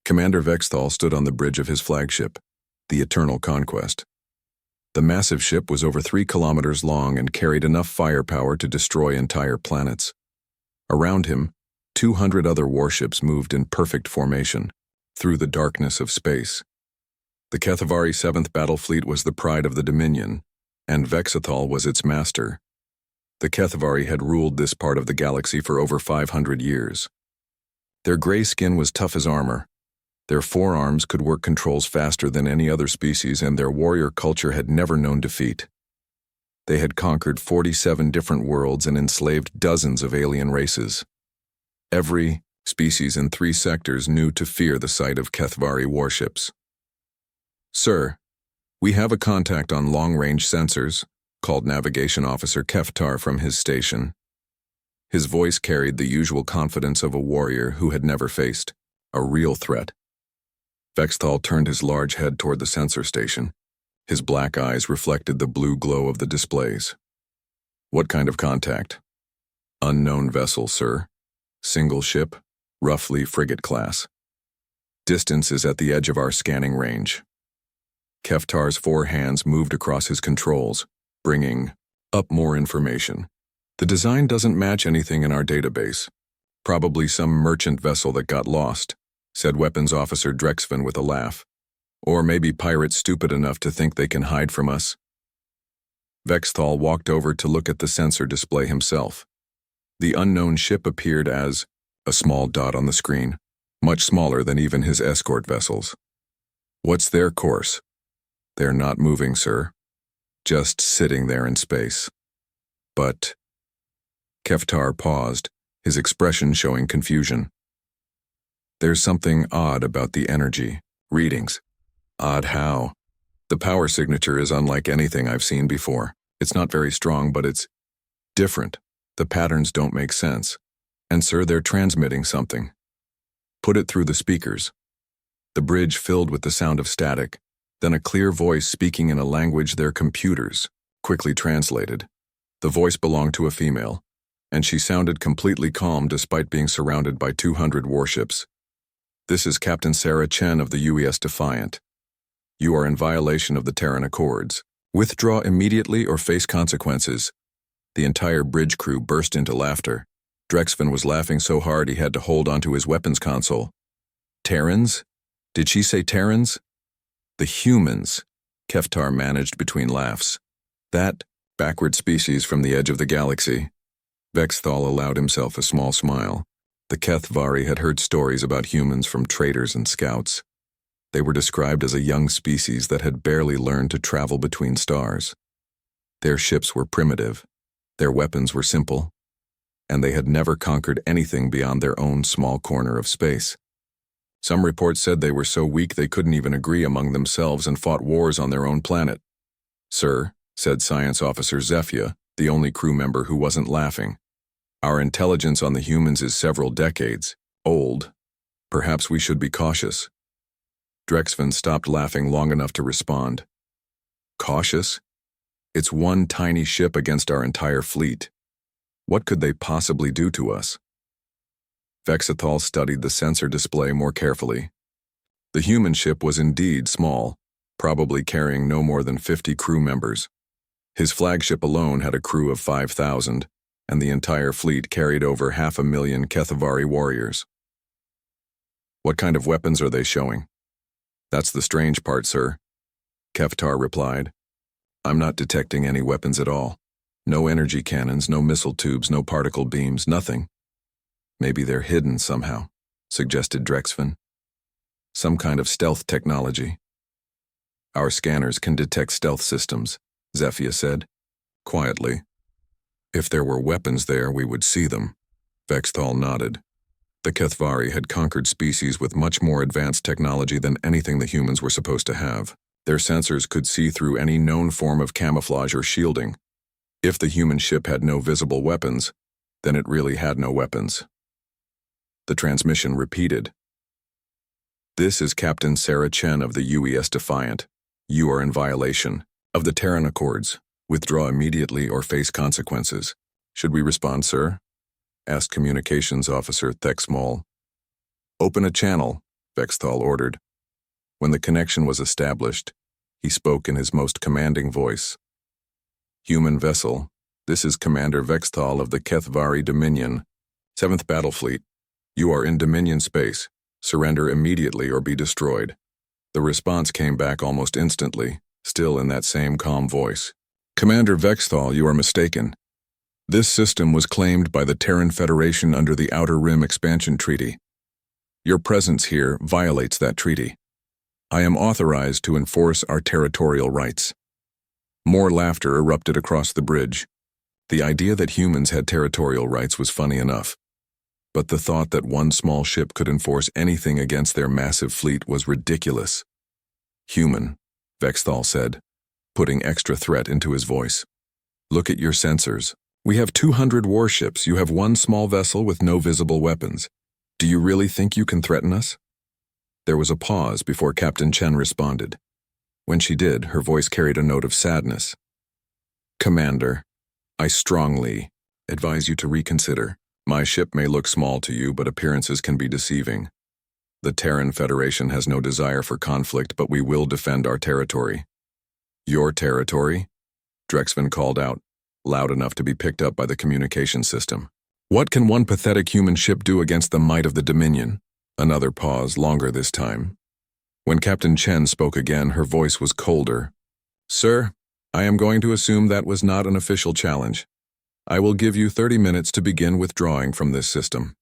Commander Vexthal stood on the bridge of his flagship, the Eternal Conquest. The massive ship was over 3 kilometers long and carried enough firepower to destroy entire planets. Around him, 200 other warships moved in perfect formation through the darkness of space. The Kethavari 7th Battle Fleet was the pride of the Dominion, and Vexthal was its master. The Kethavari had ruled this part of the galaxy for over 500 years. Their gray skin was tough as armor. Their forearms could work controls faster than any other species, and their warrior culture had never known defeat. They had conquered 47 different worlds and enslaved dozens of alien races. Every species in 3 sectors knew to fear the sight of Kethavari warships. "Sir, we have a contact on long-range sensors," called Navigation Officer Keftar from his station. His voice carried the usual confidence of a warrior who had never faced a real threat. Vexthal turned his large head toward the sensor station. His black eyes reflected the blue glow of the displays. "What kind of contact?" "Unknown vessel, sir. Single ship, roughly frigate class. Distance is at the edge of our scanning range." Keftar's 4 hands moved across his controls, bringing up more information. "The design doesn't match anything in our database. Probably some merchant vessel that got lost," said Weapons Officer Drexven with a laugh. "Or maybe pirates stupid enough to think they can hide from us." Vexthal walked over to look at the sensor display himself. The unknown ship appeared as a small dot on the screen, much smaller than even his escort vessels. "What's their course?" "They're not moving, sir. Just sitting there in space." "But..." Keftar paused, his expression showing confusion. "There's something odd about the energy readings." "Odd how?" "The power signature is unlike anything I've seen before. It's not very strong, but it's different. The patterns don't make sense. And sir, they're transmitting something." "Put it through the speakers." The bridge filled with the sound of static, then a clear voice speaking in a language their computers quickly translated. The voice belonged to a female, and she sounded completely calm despite being surrounded by 200 warships. "This is Captain Sarah Chen of the UES Defiant. You are in violation of the Terran Accords. Withdraw immediately or face consequences." The entire bridge crew burst into laughter. Drexven was laughing so hard he had to hold onto his weapons console. "Terrans? Did she say Terrans?" "The humans," Keftar managed between laughs. "That backward species from the edge of the galaxy." Vexthal allowed himself a small smile. The Kethavari had heard stories about humans from traders and scouts. They were described as a young species that had barely learned to travel between stars. Their ships were primitive, their weapons were simple, and they had never conquered anything beyond their own small corner of space. Some reports said they were so weak they couldn't even agree among themselves and fought wars on their own planet. "Sir," said Science Officer Zephia, the only crew member who wasn't laughing, "our intelligence on the humans is several decades old. Perhaps we should be cautious." Drexven stopped laughing long enough to respond. "Cautious? It's one tiny ship against our entire fleet. What could they possibly do to us?" Vexthal studied the sensor display more carefully. The human ship was indeed small, probably carrying no more than 50 crew members. His flagship alone had a crew of 5,000, and the entire fleet carried over 500,000 Kethavari warriors. "What kind of weapons are they showing?" "That's the strange part, sir," Keftar replied. "I'm not detecting any weapons at all. No energy cannons, no missile tubes, no particle beams, nothing." "Maybe they're hidden somehow," suggested Drexven. "Some kind of stealth technology." "Our scanners can detect stealth systems," Zephia said, quietly. "If there were weapons there, we would see them." Vexthal nodded. The Kethavari had conquered species with much more advanced technology than anything the humans were supposed to have. Their sensors could see through any known form of camouflage or shielding. If the human ship had no visible weapons, then it really had no weapons. The transmission repeated. "This is Captain Sarah Chen of the UES Defiant. You are in violation of the Terran Accords. Withdraw immediately or face consequences." "Should we respond, sir?" asked Communications Officer Thexmol. "Open a channel," Vexthal ordered. When the connection was established, he spoke in his most commanding voice. Human vessel, this is Commander Vexthal of the Kethvari Dominion, 7th Battle Fleet. You are in Dominion space. Surrender immediately or be destroyed. The response came back almost instantly, still in that same calm voice. Commander Vexthal, you are mistaken. This system was claimed by the Terran Federation under the Outer Rim Expansion Treaty. Your presence here violates that treaty. I am authorized to enforce our territorial rights. More laughter erupted across the bridge. The idea that humans had territorial rights was funny enough. But the thought that one small ship could enforce anything against their massive fleet was ridiculous. Human, Vexthal said, putting extra threat into his voice. Look at your sensors. We have 200 warships. You have one small vessel with no visible weapons. Do you really think you can threaten us? There was a pause before Captain Chen responded. When she did, her voice carried a note of sadness. Commander, I strongly advise you to reconsider. My ship may look small to you, but appearances can be deceiving. The Terran Federation has no desire for conflict, but we will defend our territory. Your territory? Drexven called out, loud enough to be picked up by the communication system. What can one pathetic human ship do against the might of the Dominion? Another pause, longer this time. When Captain Chen spoke again, her voice was colder. Sir, I am going to assume that was not an official challenge. I will give you 30 minutes to begin withdrawing from this system.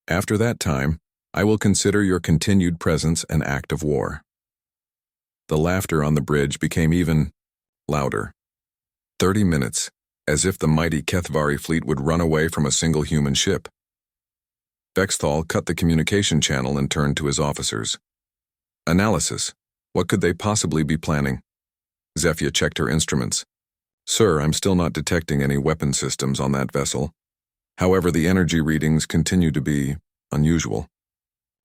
After that time, I will consider your continued presence an act of war. The laughter on the bridge became even louder. 30 minutes, as if the mighty Kethvari fleet would run away from a single human ship. Vexthal cut the communication channel and turned to his officers. Analysis. What could they possibly be planning? Zephyr checked her instruments. Sir, I'm still not detecting any weapon systems on that vessel. However, the energy readings continue to be unusual.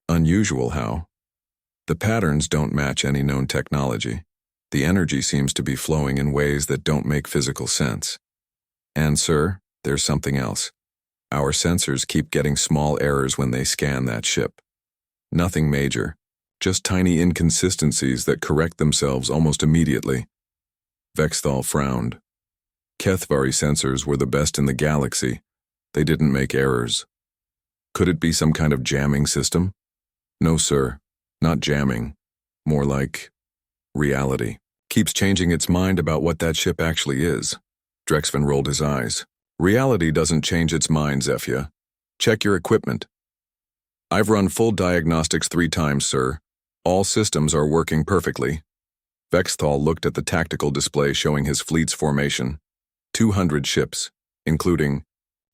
Unusual how? The patterns don't match any known technology. The energy seems to be flowing in ways that don't make physical sense. And, sir, there's something else. Our sensors keep getting small errors when they scan that ship. Nothing major, just tiny inconsistencies that correct themselves almost immediately. Vexthal frowned. Kethvari sensors were the best in the galaxy. They didn't make errors. Could it be some kind of jamming system? No, sir, not jamming. More like reality. Keeps changing its mind about what that ship actually is. Drexven rolled his eyes. Reality doesn't change its mind, Zephyr. Check your equipment. I've run full diagnostics 3 times, sir. All systems are working perfectly. Vexthal looked at the tactical display showing his fleet's formation. 200 ships, including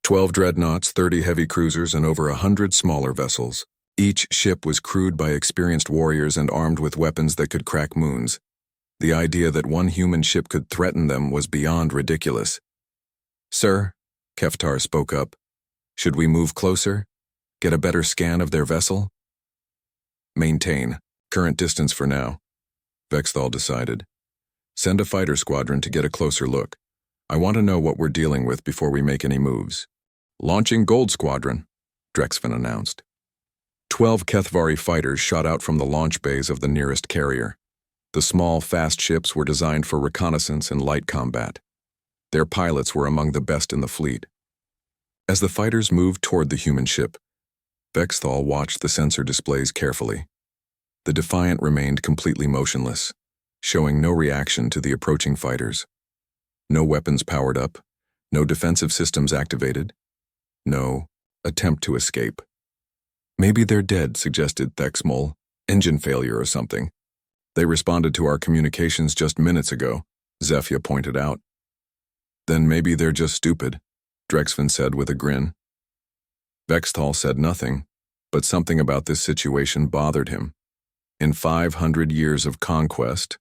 12 dreadnoughts, 30 heavy cruisers, and over 100 smaller vessels. Each ship was crewed by experienced warriors and armed with weapons that could crack moons. The idea that one human ship could threaten them was beyond ridiculous. Sir, Keftar spoke up, should we move closer? Get a better scan of their vessel? Maintain current distance for now, Vexthal decided. Send a fighter squadron to get a closer look. I want to know what we're dealing with before we make any moves. Launching Gold Squadron, Drexven announced. 12 Kethvari fighters shot out from the launch bays of the nearest carrier. The small, fast ships were designed for reconnaissance and light combat. Their pilots were among the best in the fleet. As the fighters moved toward the human ship, Vexthal watched the sensor displays carefully. The Defiant remained completely motionless, showing no reaction to the approaching fighters. No weapons powered up, no defensive systems activated, no attempt to escape. Maybe they're dead, suggested Thexmol. Engine failure or something. They responded to our communications just minutes ago, Zephyr pointed out. Then maybe they're just stupid, Drexven said with a grin. Vexthal said nothing, but something about this situation bothered him. In 500 years of conquest,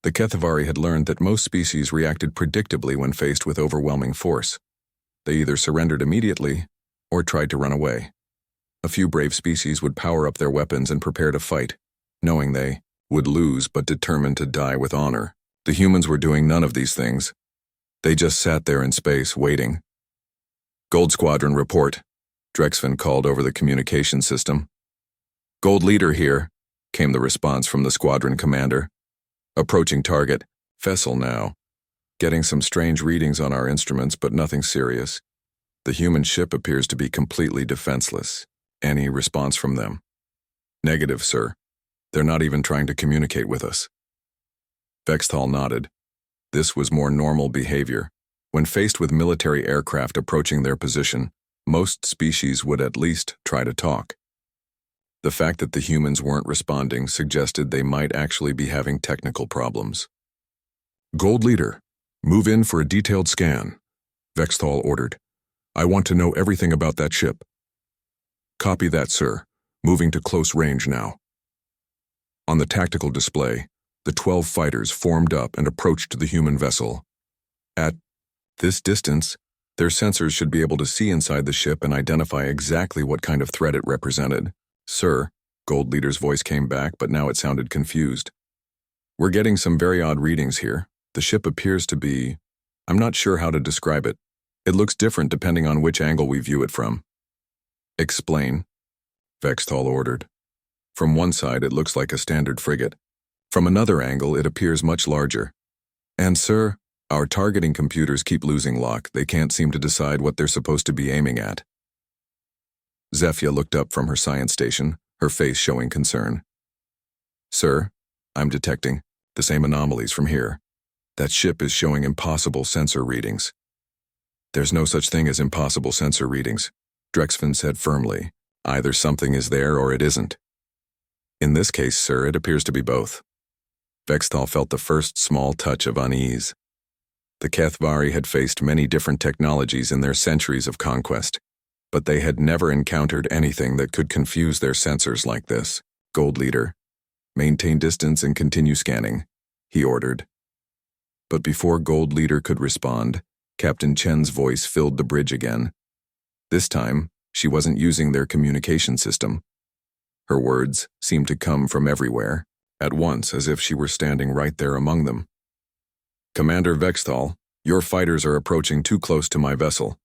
the Kethvari had learned that most species reacted predictably when faced with overwhelming force. They either surrendered immediately or tried to run away. A few brave species would power up their weapons and prepare to fight, knowing they would lose but determined to die with honor. The humans were doing none of these things. They just sat there in space, waiting. Gold Squadron report, Drexven called over the communication system. Gold Leader here, came the response from the squadron commander. "Approaching target. Vessel now. Getting some strange readings on our instruments, but nothing serious. The human ship appears to be completely defenseless. Any response from them?" "Negative, sir. They're not even trying to communicate with us." Vexthal nodded. This was more normal behavior. When faced with military aircraft approaching their position, most species would at least try to talk. The fact that the humans weren't responding suggested they might actually be having technical problems. "Gold Leader, move in for a detailed scan," Vexthal ordered. "I want to know everything about that ship." "Copy that, sir. Moving to close range now." On the tactical display, the 12 fighters formed up and approached the human vessel. At this distance, their sensors should be able to see inside the ship and identify exactly what kind of threat it represented. "Sir," Gold Leader's voice came back, but now it sounded confused. "We're getting some very odd readings here. The ship appears to be... I'm not sure how to describe it. It looks different depending on which angle we view it from." "Explain," Vexthal ordered. "From one side, it looks like a standard frigate. From another angle, it appears much larger. And, sir, our targeting computers keep losing lock. They can't seem to decide what they're supposed to be aiming at." Zefia looked up from her science station, her face showing concern. "Sir, I'm detecting the same anomalies from here. That ship is showing impossible sensor readings." "There's no such thing as impossible sensor readings," Drexfin said firmly. "Either something is there or it isn't." "In this case, sir, it appears to be both." Vexthal felt the first small touch of unease. The Kethvari had faced many different technologies in their centuries of conquest, but they had never encountered anything that could confuse their sensors like this. "Gold Leader, maintain distance and continue scanning," he ordered. But before Gold Leader could respond, Captain Chen's voice filled the bridge again. This time, she wasn't using their communication system. Her words seemed to come from everywhere, at once, as if she were standing right there among them. "Commander Vexthal, your fighters are approaching too close to my vessel.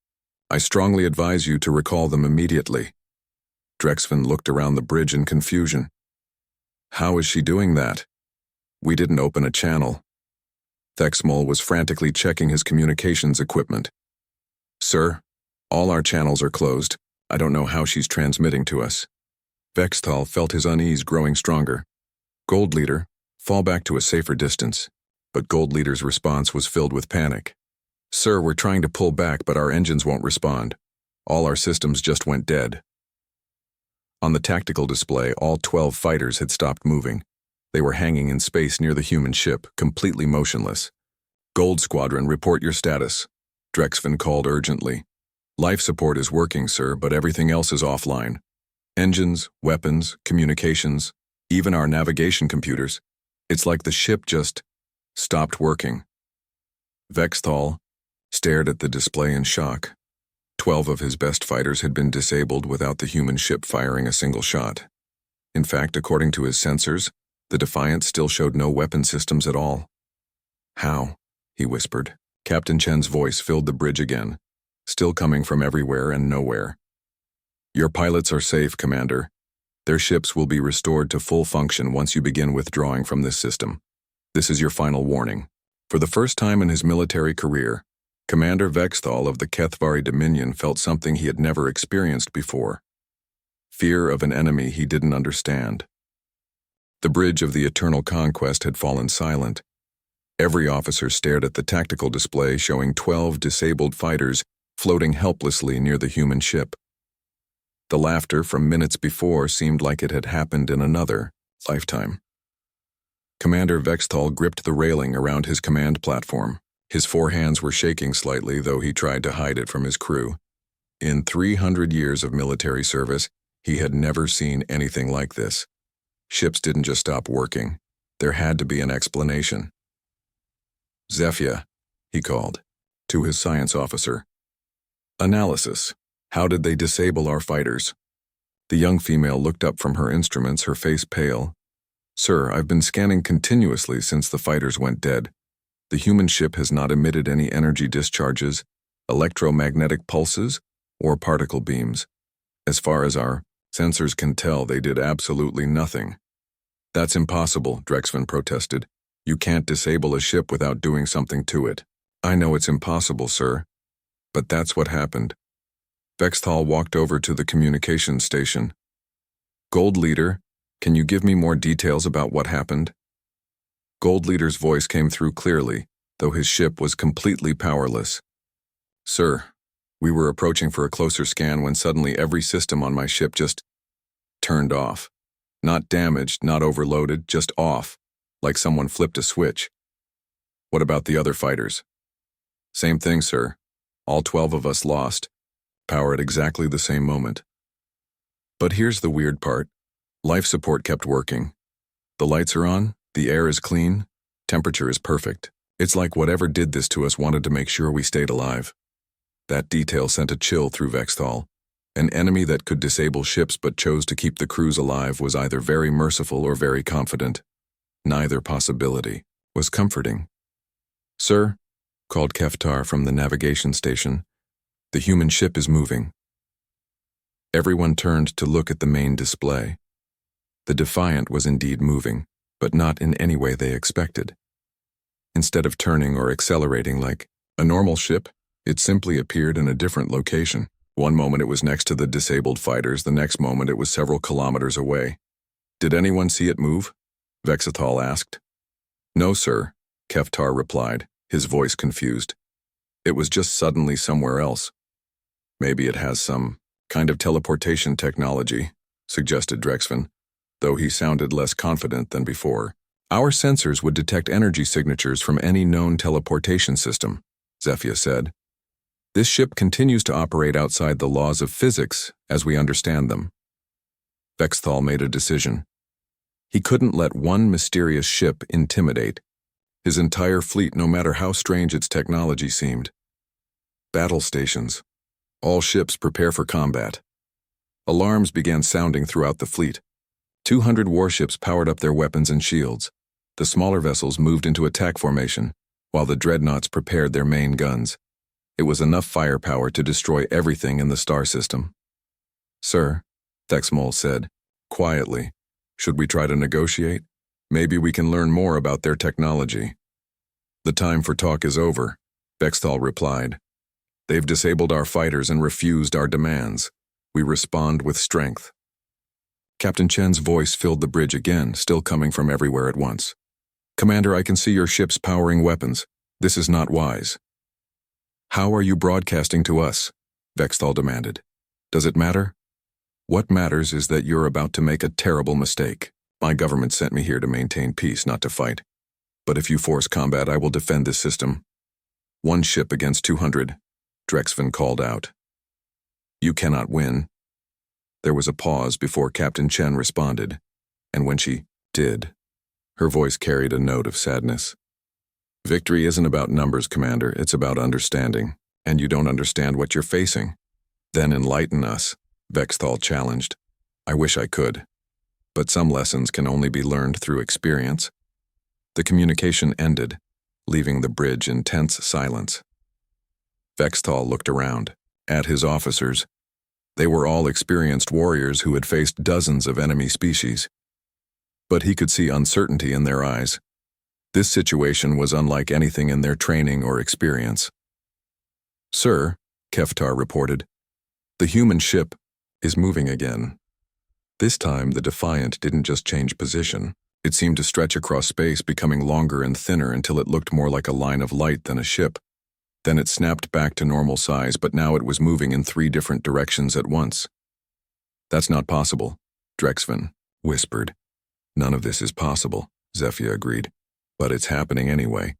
I strongly advise you to recall them immediately." Drexfin looked around the bridge in confusion. "How is she doing that? We didn't open a channel." Thexmol was frantically checking his communications equipment. "Sir, all our channels are closed. I don't know how she's transmitting to us." Vexthal felt his unease growing stronger. "Gold Leader, fall back to a safer distance." But Gold Leader's response was filled with panic. "Sir, we're trying to pull back, but our engines won't respond. All our systems just went dead." On the tactical display, all 12 fighters had stopped moving. They were hanging in space near the human ship, completely motionless. "Gold Squadron, report your status," Drexfin called urgently. "Life support is working, sir, but everything else is offline. Engines, weapons, communications, even our navigation computers. It's like the ship just stopped working." Vexthal stared at the display in shock. 12 of his best fighters had been disabled without the human ship firing a single shot. In fact, according to his sensors, the Defiant still showed no weapon systems at all. "How?" he whispered. Captain Chen's voice filled the bridge again, still coming from everywhere and nowhere. "Your pilots are safe, Commander. Their ships will be restored to full function once you begin withdrawing from this system. This is your final warning." For the first time in his military career, Commander Vexthal of the Kethvari Dominion felt something he had never experienced before. Fear of an enemy he didn't understand. The bridge of the Eternal Conquest had fallen silent. Every officer stared at the tactical display showing 12 disabled fighters floating helplessly near the human ship. The laughter from minutes before seemed like it had happened in another lifetime. Commander Vexthal gripped the railing around his command platform. His four hands were shaking slightly, though he tried to hide it from his crew. In 300 years of military service, he had never seen anything like this. Ships didn't just stop working. There had to be an explanation. "Zefia," he called, to his science officer. "Analysis. How did they disable our fighters?" The young female looked up from her instruments, her face pale. "Sir, I've been scanning continuously since the fighters went dead. The human ship has not emitted any energy discharges, electromagnetic pulses, or particle beams. As far as our sensors can tell, they did absolutely nothing." That's impossible, Drexven protested. You can't disable a ship without doing something to it. I know it's impossible, sir. But that's what happened. Vexthal walked over to the communications station. Gold Leader, can you give me more details about what happened? Gold Leader's voice came through clearly, though his ship was completely powerless. Sir, we were approaching for a closer scan when suddenly every system on my ship just turned off. Not damaged, not overloaded, just off, like someone flipped a switch. What about the other fighters? Same thing, sir. All 12 of us lost. Power at exactly the same moment. But here's the weird part. Life support kept working. The lights are on, the air is clean, temperature is perfect. It's like whatever did this to us wanted to make sure we stayed alive. That detail sent a chill through Vexthal. An enemy that could disable ships but chose to keep the crews alive was either very merciful or very confident. Neither possibility was comforting. Sir, called Keftar from the navigation station, the human ship is moving. Everyone turned to look at the main display. The Defiant was indeed moving, but not in any way they expected. Instead of turning or accelerating like a normal ship, it simply appeared in a different location. One moment it was next to the disabled fighters, the next moment it was several kilometers away. Did anyone see it move? Vexithal asked. No, sir, Keftar replied, his voice confused. It was just suddenly somewhere else. Maybe it has some kind of teleportation technology, suggested Drexven, though he sounded less confident than before. Our sensors would detect energy signatures from any known teleportation system, Zephia said. This ship continues to operate outside the laws of physics as we understand them. Vexthal made a decision. He couldn't let one mysterious ship intimidate his entire fleet, no matter how strange its technology seemed. Battle stations. All ships prepare for combat. Alarms began sounding throughout the fleet. 200 warships powered up their weapons and shields. The smaller vessels moved into attack formation, while the dreadnoughts prepared their main guns. It was enough firepower to destroy everything in the star system. Sir, Thexmol said, quietly, should we try to negotiate? Maybe we can learn more about their technology. The time for talk is over, Vexthal replied. They've disabled our fighters and refused our demands. We respond with strength. Captain Chen's voice filled the bridge again, still coming from everywhere at once. Commander, I can see your ships powering weapons. This is not wise. How are you broadcasting to us? Vexthal demanded. Does it matter? What matters is that you're about to make a terrible mistake. My government sent me here to maintain peace, not to fight. But if you force combat, I will defend this system. 1 ship against 200, Drexven called out. You cannot win. There was a pause before Captain Chen responded, and when she did, her voice carried a note of sadness. Victory isn't about numbers, Commander, it's about understanding, and you don't understand what you're facing. Then enlighten us, Vexthal challenged. I wish I could. But some lessons can only be learned through experience. The communication ended, leaving the bridge in tense silence. Vexthal looked around, at his officers. They were all experienced warriors who had faced dozens of enemy species. But he could see uncertainty in their eyes. This situation was unlike anything in their training or experience. Sir, Keftar reported, the human ship is moving again. This time, the Defiant didn't just change position. It seemed to stretch across space, becoming longer and thinner until it looked more like a line of light than a ship. Then it snapped back to normal size, but now it was moving in 3 different directions at once. That's not possible, Drexven whispered. None of this is possible, Zephia agreed. But it's happening anyway.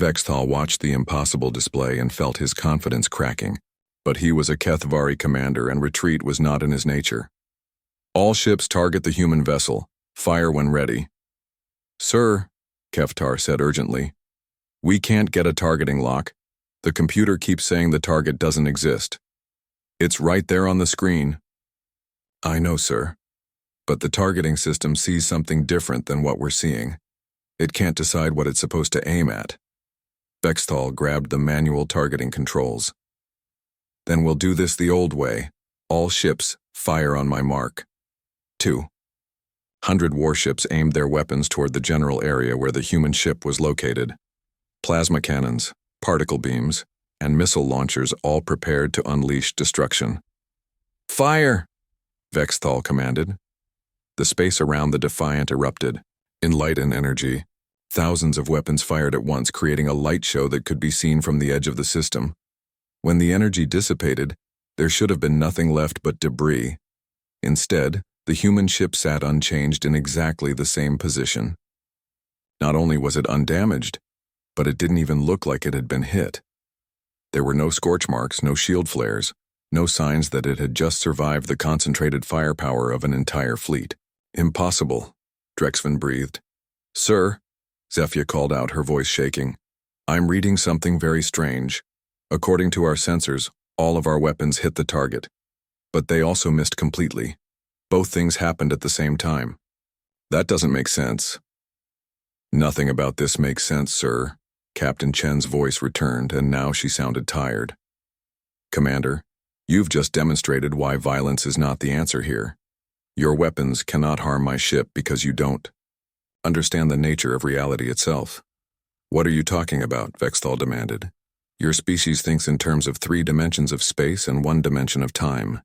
Vexthal watched the impossible display and felt his confidence cracking. But he was a Kethvari commander and retreat was not in his nature. All ships target the human vessel. Fire when ready. Sir, Keftar said urgently, we can't get a targeting lock. The computer keeps saying the target doesn't exist. It's right there on the screen. I know, sir. But the targeting system sees something different than what we're seeing. It can't decide what it's supposed to aim at. Vexthal grabbed the manual targeting controls. Then we'll do this the old way. All ships, fire on my mark. 2. 100 warships aimed their weapons toward the general area where the human ship was located. Plasma cannons, particle beams, and missile launchers all prepared to unleash destruction. "Fire!" Vexthal commanded. The space around the Defiant erupted. In light and energy, thousands of weapons fired at once, creating a light show that could be seen from the edge of the system. When the energy dissipated, there should have been nothing left but debris. Instead, the human ship sat unchanged in exactly the same position. Not only was it undamaged, but it didn't even look like it had been hit. There were no scorch marks, no shield flares, no signs that it had just survived the concentrated firepower of an entire fleet. "Impossible," Drexven breathed. "Sir," Zephyr called out, her voice shaking, "I'm reading something very strange. According to our sensors, all of our weapons hit the target, but they also missed completely. Both things happened at the same time. That doesn't make sense." "Nothing about this makes sense, sir." Captain Chen's voice returned, and now she sounded tired. "Commander, you've just demonstrated why violence is not the answer here. Your weapons cannot harm my ship because you don't understand the nature of reality itself." "What are you talking about?" Vexthal demanded. "Your species thinks in terms of 3 dimensions of space and 1 dimension of time.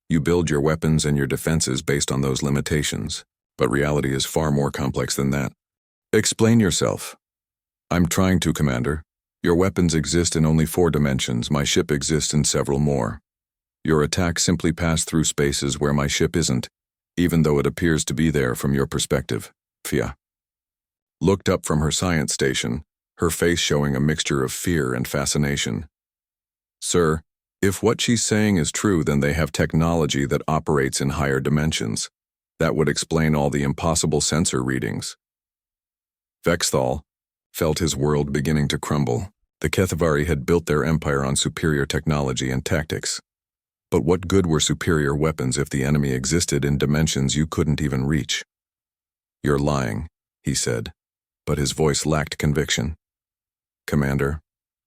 You build your weapons and your defenses based on those limitations, but reality is far more complex than that." "Explain yourself." "I'm trying to, Commander. Your weapons exist in only 4 dimensions, my ship exists in several more. Your attack simply passed through spaces where my ship isn't, even though it appears to be there from your perspective." Fia looked up from her science station, her face showing a mixture of fear and fascination. "Sir, if what she's saying is true, then they have technology that operates in higher dimensions. That would explain all the impossible sensor readings." Vexthal felt his world beginning to crumble. The Kethavari had built their empire on superior technology and tactics. But what good were superior weapons if the enemy existed in dimensions you couldn't even reach? "You're lying," he said, but his voice lacked conviction. "Commander,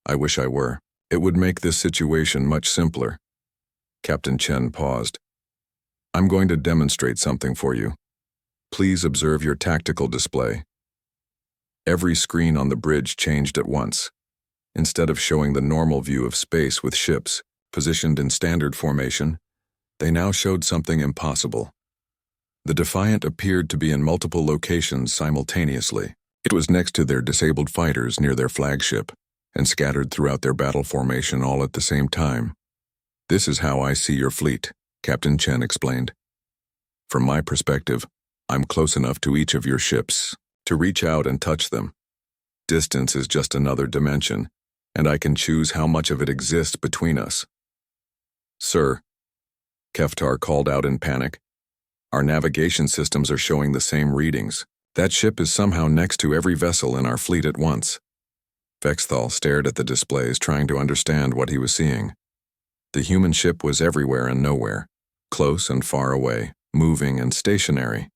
I wish I were. It would make this situation much simpler." Captain Chen paused. "I'm going to demonstrate something for you. Please observe your tactical display." Every screen on the bridge changed at once. Instead of showing the normal view of space with ships positioned in standard formation, they now showed something impossible. The Defiant appeared to be in multiple locations simultaneously. It was next to their disabled fighters near their flagship, and scattered throughout their battle formation all at the same time. "This is how I see your fleet," Captain Chen explained. "From my perspective, I'm close enough to each of your ships to reach out and touch them. Distance is just another dimension, and I can choose how much of it exists between us." "Sir," Keftar called out in panic, "our navigation systems are showing the same readings. That ship is somehow next to every vessel in our fleet at once." Vexthal stared at the displays, trying to understand what he was seeing. The human ship was everywhere and nowhere, close and far away, moving and stationary.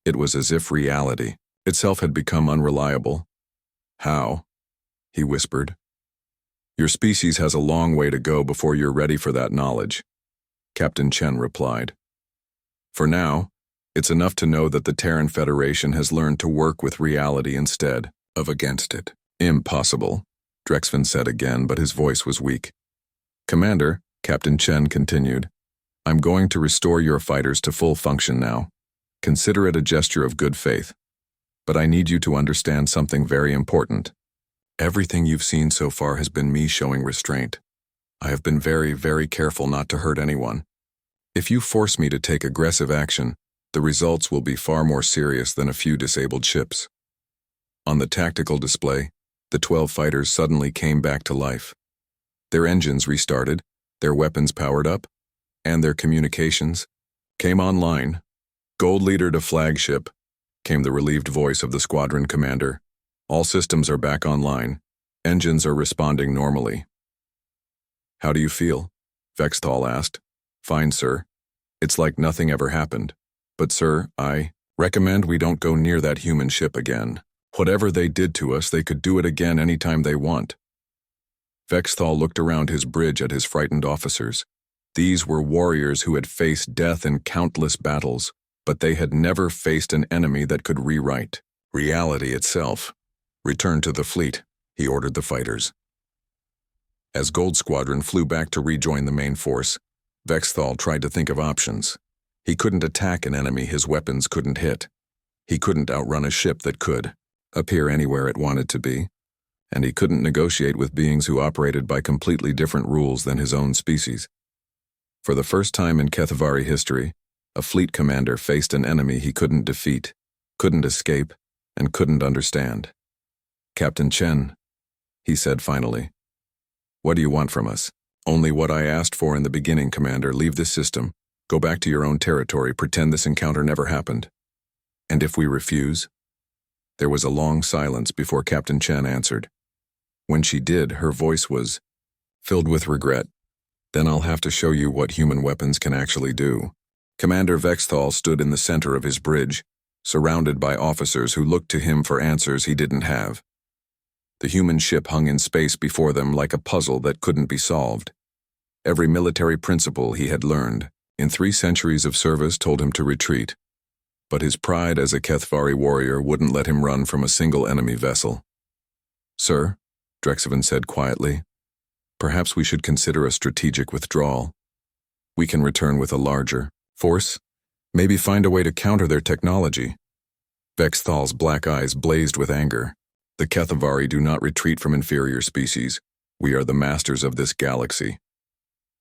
It was as if reality itself had become unreliable. "How?" he whispered. "Your species has a long way to go before you're ready for that knowledge," Captain Chen replied. "For now, it's enough to know that the Terran Federation has learned to work with reality instead of against it." "Impossible," Drexven said again, but his voice was weak. "Commander," Captain Chen continued, "I'm going to restore your fighters to full function now. Consider it a gesture of good faith. But I need you to understand something very important. Everything you've seen so far has been me showing restraint. I have been very, very careful not to hurt anyone. If you force me to take aggressive action, the results will be far more serious than a few disabled ships." On the tactical display, the 12 fighters suddenly came back to life. Their engines restarted, their weapons powered up, and their communications came online. "Gold leader to flagship," came the relieved voice of the squadron commander. "All systems are back online. Engines are responding normally." "How do you feel?" Vexthal asked. "Fine, sir. It's like nothing ever happened. But sir, I recommend we don't go near that human ship again. Whatever they did to us, they could do it again anytime they want." Vexthal looked around his bridge at his frightened officers. These were warriors who had faced death in countless battles, But they had never faced an enemy that could rewrite reality itself. "Return to the fleet," he ordered the fighters. As Gold Squadron flew back to rejoin the main force, Vexthal tried to think of options. He couldn't attack an enemy his weapons couldn't hit. He couldn't outrun a ship that could appear anywhere it wanted to be. And he couldn't negotiate with beings who operated by completely different rules than his own species. For the first time in Kethavari history, a fleet commander faced an enemy he couldn't defeat, couldn't escape, and couldn't understand. "Captain Chen," he said finally, "what do you want from us?" "Only what I asked for in the beginning, Commander. Leave this system. Go back to your own territory. Pretend this encounter never happened." "And if we refuse?" There was a long silence before Captain Chen answered. When she did, her voice was filled with regret. "Then I'll have to show you what human weapons can actually do." Commander Vexthal stood in the center of his bridge, surrounded by officers who looked to him for answers he didn't have. The human ship hung in space before them like a puzzle that couldn't be solved. Every military principle he had learned in 3 centuries of service told him to retreat, but his pride as a Kethavari warrior wouldn't let him run from a single enemy vessel. "Sir," Drexven said quietly, "perhaps we should consider a strategic withdrawal. We can return with a larger force, maybe find a way to counter their technology." Vexthal's black eyes blazed with anger. "The Kethavari do not retreat from inferior species. We are the masters of this galaxy."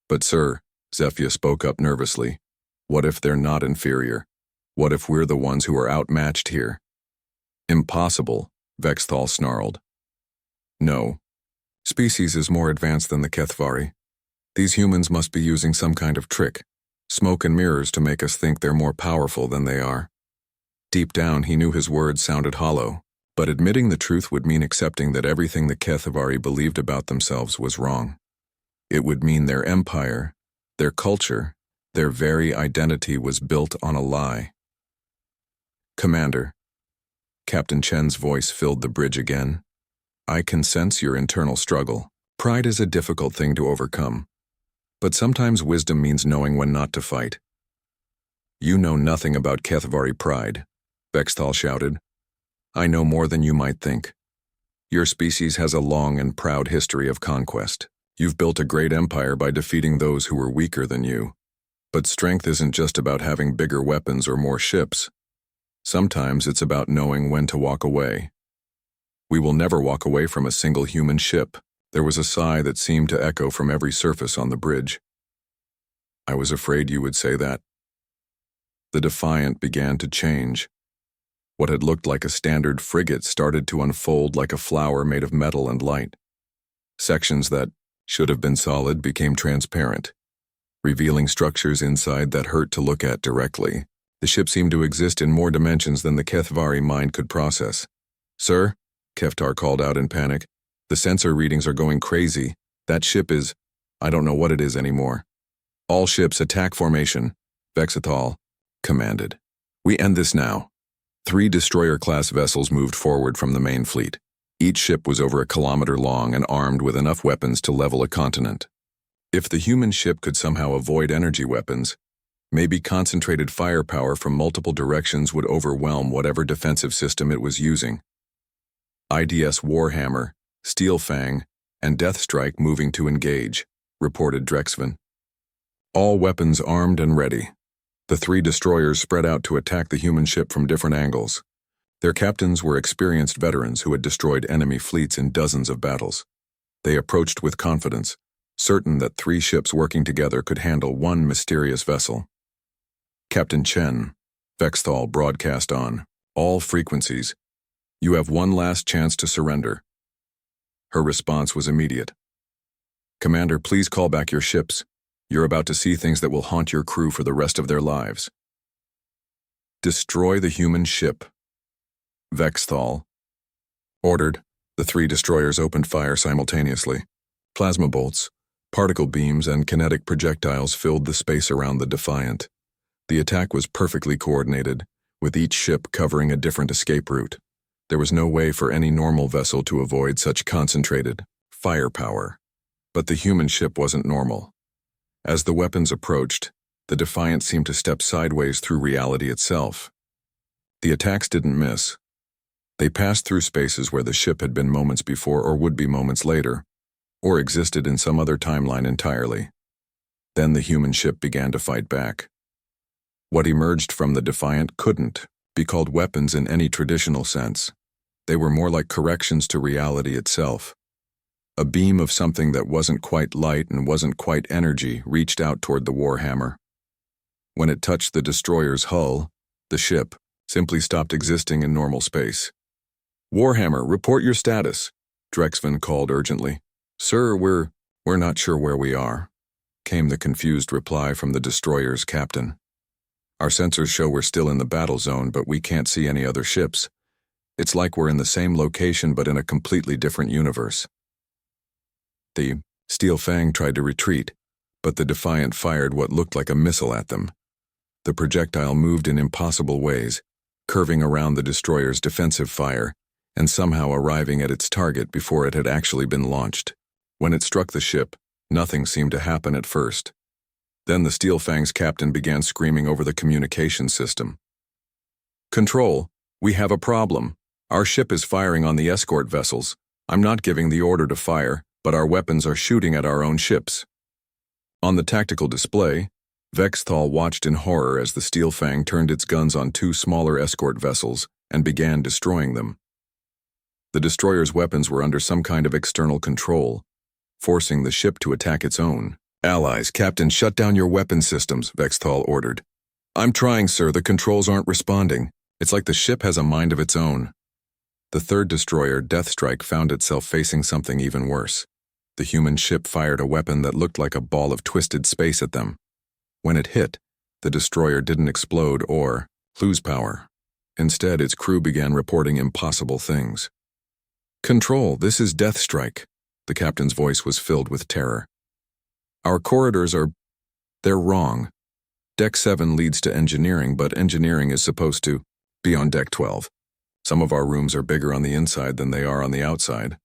"But sir," Zephia spoke up nervously, "what if they're not inferior? What if we're the ones who are outmatched here?" "Impossible," Vexthal snarled. "No. Species is more advanced than the Kethavari. These humans must be using some kind of trick, smoke and mirrors to make us think they're more powerful than they are." Deep down, he knew his words sounded hollow, but admitting the truth would mean accepting that everything the Kethavari believed about themselves was wrong. It would mean their empire, their culture, their very identity was built on a lie. "Commander," Captain Chen's voice filled the bridge again, "I can sense your internal struggle. Pride is a difficult thing to overcome, but sometimes wisdom means knowing when not to fight." "You know nothing about Kethavari pride," Vexthal shouted. "I know more than you might think. Your species has a long and proud history of conquest. You've built a great empire by defeating those who were weaker than you. But strength isn't just about having bigger weapons or more ships. Sometimes it's about knowing when to walk away. We will never walk away from a single human ship." There was a sigh that seemed to echo from every surface on the bridge. "I was afraid you would say that." The Defiant began to change. What had looked like a standard frigate started to unfold like a flower made of metal and light. Sections that should have been solid became transparent, revealing structures inside that hurt to look at directly. The ship seemed to exist in more dimensions than the Kethavari mind could process. "Sir," Keftar called out in panic, "the sensor readings are going crazy. That ship is, I don't know what it is anymore." "All ships attack formation," Vexthal commanded. "We end this now." 3 destroyer-class vessels moved forward from the main fleet. Each ship was over 1 kilometer long and armed with enough weapons to level a continent. If the human ship could somehow avoid energy weapons, maybe concentrated firepower from multiple directions would overwhelm whatever defensive system it was using. IDS Warhammer, Steelfang, and Deathstrike moving to engage, reported Drexven. All weapons armed and ready. The 3 destroyers spread out to attack the human ship from different angles. Their captains were experienced veterans who had destroyed enemy fleets in dozens of battles. They approached with confidence, certain that 3 ships working together could handle one mysterious vessel. "Captain Chen," Vexthal broadcast on all frequencies, "you have one last chance to surrender." Her response was immediate. "Commander, please call back your ships. You're about to see things that will haunt your crew for the rest of their lives." "Destroy the human ship," Vexthal ordered. The 3 destroyers opened fire simultaneously. Plasma bolts, particle beams, and kinetic projectiles filled the space around the Defiant. The attack was perfectly coordinated, with each ship covering a different escape route. There was no way for any normal vessel to avoid such concentrated firepower. But the human ship wasn't normal. As the weapons approached, The Defiant seemed to step sideways through reality itself. The attacks didn't miss. They passed through spaces where the ship had been moments before or would be moments later, or existed in some other timeline entirely. Then the human ship began to fight back. What emerged from the Defiant couldn't be called weapons in any traditional sense. They were more like corrections to reality itself. A beam of something that wasn't quite light and wasn't quite energy reached out toward the Warhammer. When it touched the destroyer's hull, the ship simply stopped existing in normal space. "Warhammer, report your status," Drexven called urgently. "Sir, we're not sure where we are," came the confused reply from the destroyer's captain. "Our sensors show we're still in the battle zone, but we can't see any other ships. It's like we're in the same location but in a completely different universe." The Steel Fang tried to retreat, but the Defiant fired what looked like a missile at them. The projectile moved in impossible ways, curving around the destroyer's defensive fire, and somehow arriving at its target before it had actually been launched. When it struck the ship, nothing seemed to happen at first. Then the Steel Fang's captain began screaming over the communication system. "Control, we have a problem. Our ship is firing on the escort vessels. I'm not giving the order to fire, but our weapons are shooting at our own ships." On the tactical display, Vexthal watched in horror as the Steel Fang turned its guns on two smaller escort vessels and began destroying them. The destroyer's weapons were under some kind of external control, forcing the ship to attack its own. "Allies, Captain, shut down your weapon systems," Vexthal ordered. "I'm trying, sir. The controls aren't responding. It's like the ship has a mind of its own." The third destroyer, Deathstrike, found itself facing something even worse. The human ship fired a weapon that looked like a ball of twisted space at them. When it hit, the destroyer didn't explode or lose power. Instead, its crew began reporting impossible things. "Control, this is Deathstrike." The captain's voice was filled with terror. "Our corridors they're wrong. Deck 7 leads to engineering, but engineering is supposed to be on Deck 12. Some of our rooms are bigger on the inside than they are on the outside.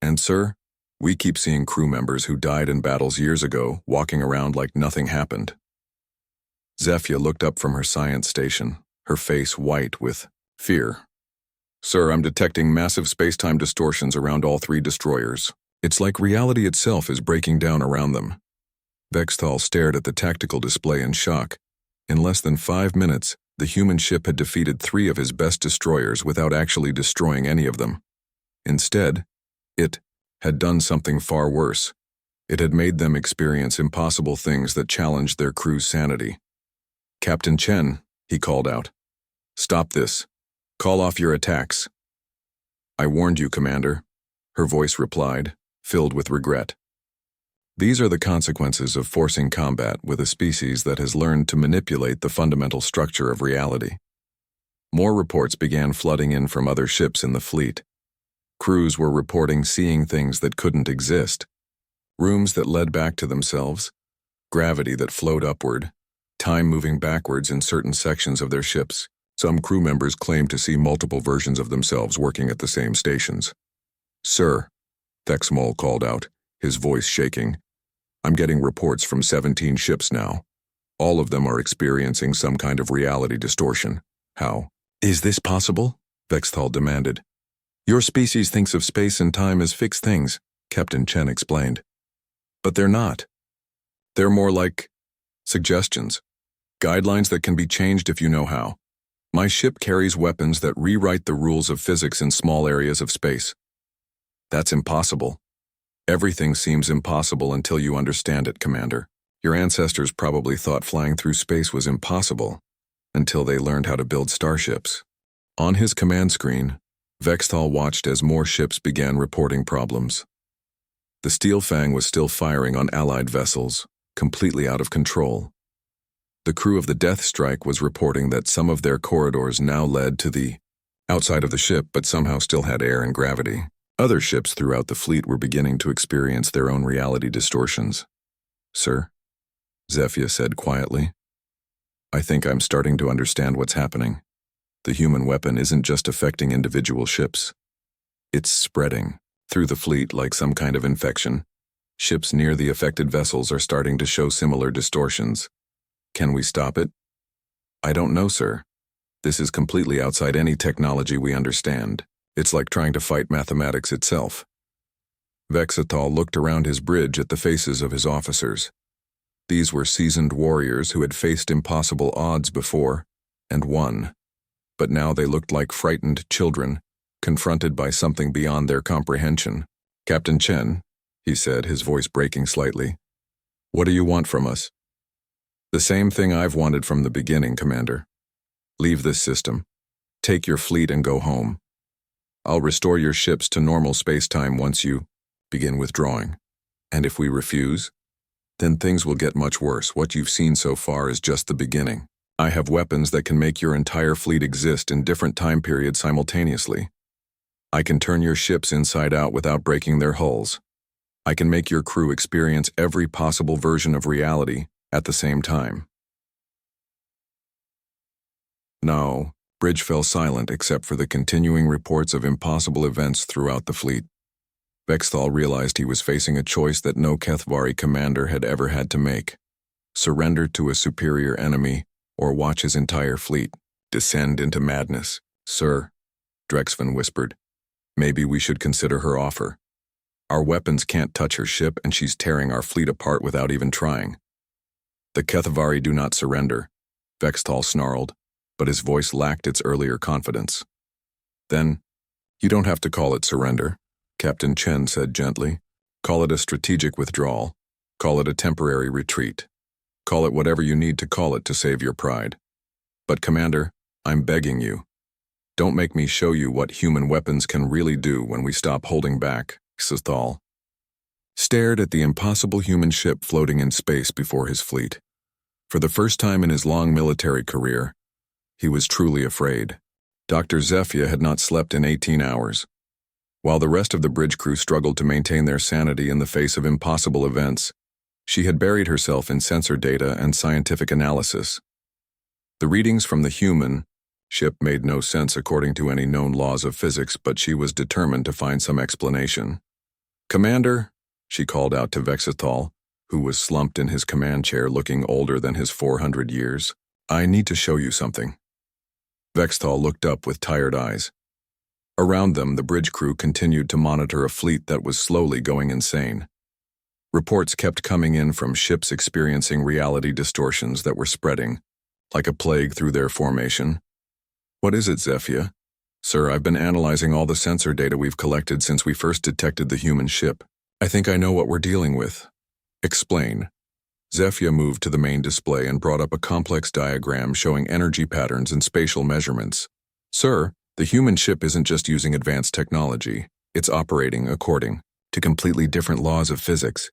And sir, we keep seeing crew members who died in battles years ago walking around like nothing happened." Zephyr looked up from her science station, her face white with fear. "Sir, I'm detecting massive space-time distortions around all three destroyers. It's like reality itself is breaking down around them." Vexthal stared at the tactical display in shock. In less than 5 minutes, the human ship had defeated 3 of his best destroyers without actually destroying any of them. Instead, it had done something far worse. It had made them experience impossible things that challenged their crew's sanity. "Captain Chen," he called out. "Stop this. Call off your attacks." "I warned you, Commander," her voice replied, filled with regret. These are the consequences of forcing combat with a species that has learned to manipulate the fundamental structure of reality. More reports began flooding in from other ships in the fleet. Crews were reporting seeing things that couldn't exist. Rooms that led back to themselves, gravity that flowed upward, time moving backwards in certain sections of their ships. Some crew members claimed to see multiple versions of themselves working at the same stations. "Sir," Thexmol called out, his voice shaking, "I'm getting reports from 17 ships now. All of them are experiencing some kind of reality distortion. How is this possible?" Vexthal demanded. "Your species thinks of space and time as fixed things," Captain Chen explained. "But they're not. They're more like suggestions, guidelines that can be changed if you know how. My ship carries weapons that rewrite the rules of physics in small areas of space. That's impossible. Everything seems impossible until you understand it, Commander. Your ancestors probably thought flying through space was impossible until they learned how to build starships." On his command screen, Vexthal watched as more ships began reporting problems. The Steel Fang was still firing on Allied vessels, completely out of control. The crew of the Deathstrike was reporting that some of their corridors now led to the outside of the ship but somehow still had air and gravity. Other ships throughout the fleet were beginning to experience their own reality distortions. "Sir," Zephyr said quietly, "I think I'm starting to understand what's happening. The human weapon isn't just affecting individual ships. It's spreading through the fleet like some kind of infection. Ships near the affected vessels are starting to show similar distortions. Can we stop it? I don't know, sir. This is completely outside any technology we understand. It's like trying to fight mathematics itself. Vexathal looked around his bridge at the faces of his officers. These were seasoned warriors who had faced impossible odds before, and won. But now they looked like frightened children, confronted by something beyond their comprehension. Captain Chen, he said, his voice breaking slightly. What do you want from us? The same thing I've wanted from the beginning, Commander. Leave this system. Take your fleet and go home. I'll restore your ships to normal space-time once you begin withdrawing. And if we refuse, then things will get much worse. What you've seen so far is just the beginning. I have weapons that can make your entire fleet exist in different time periods simultaneously. I can turn your ships inside out without breaking their hulls. I can make your crew experience every possible version of reality at the same time. No, Bridge fell silent except for the continuing reports of impossible events throughout the fleet. Vexthal realized he was facing a choice that no Kethvari commander had ever had to make. Surrender to a superior enemy, or watch his entire fleet descend into madness. Sir, Drexven whispered, maybe we should consider her offer. Our weapons can't touch her ship and she's tearing our fleet apart without even trying. The Kethvari do not surrender, Vexthal snarled, but his voice lacked its earlier confidence. Then, you don't have to call it surrender, Captain Chen said gently. Call it a strategic withdrawal. Call it a temporary retreat. Call it whatever you need to call it to save your pride. But Commander, I'm begging you. Don't make me show you what human weapons can really do when we stop holding back. Vexathal stared at the impossible human ship floating in space before his fleet. For the first time in his long military career, he was truly afraid. Dr. Zephia had not slept in 18 hours. While the rest of the bridge crew struggled to maintain their sanity in the face of impossible events, she had buried herself in sensor data and scientific analysis. The readings from the human ship made no sense according to any known laws of physics, but she was determined to find some explanation. Commander, she called out to Vexathal, who was slumped in his command chair looking older than his 400 years. I need to show you something. Vexathal looked up with tired eyes. Around them, the bridge crew continued to monitor a fleet that was slowly going insane. Reports kept coming in from ships experiencing reality distortions that were spreading, like a plague through their formation. What is it, Zephia? Sir, I've been analyzing all the sensor data we've collected since we first detected the human ship. I think I know what we're dealing with. Explain. Zephia moved to the main display and brought up a complex diagram showing energy patterns and spatial measurements. Sir, the human ship isn't just using advanced technology. It's operating according to completely different laws of physics.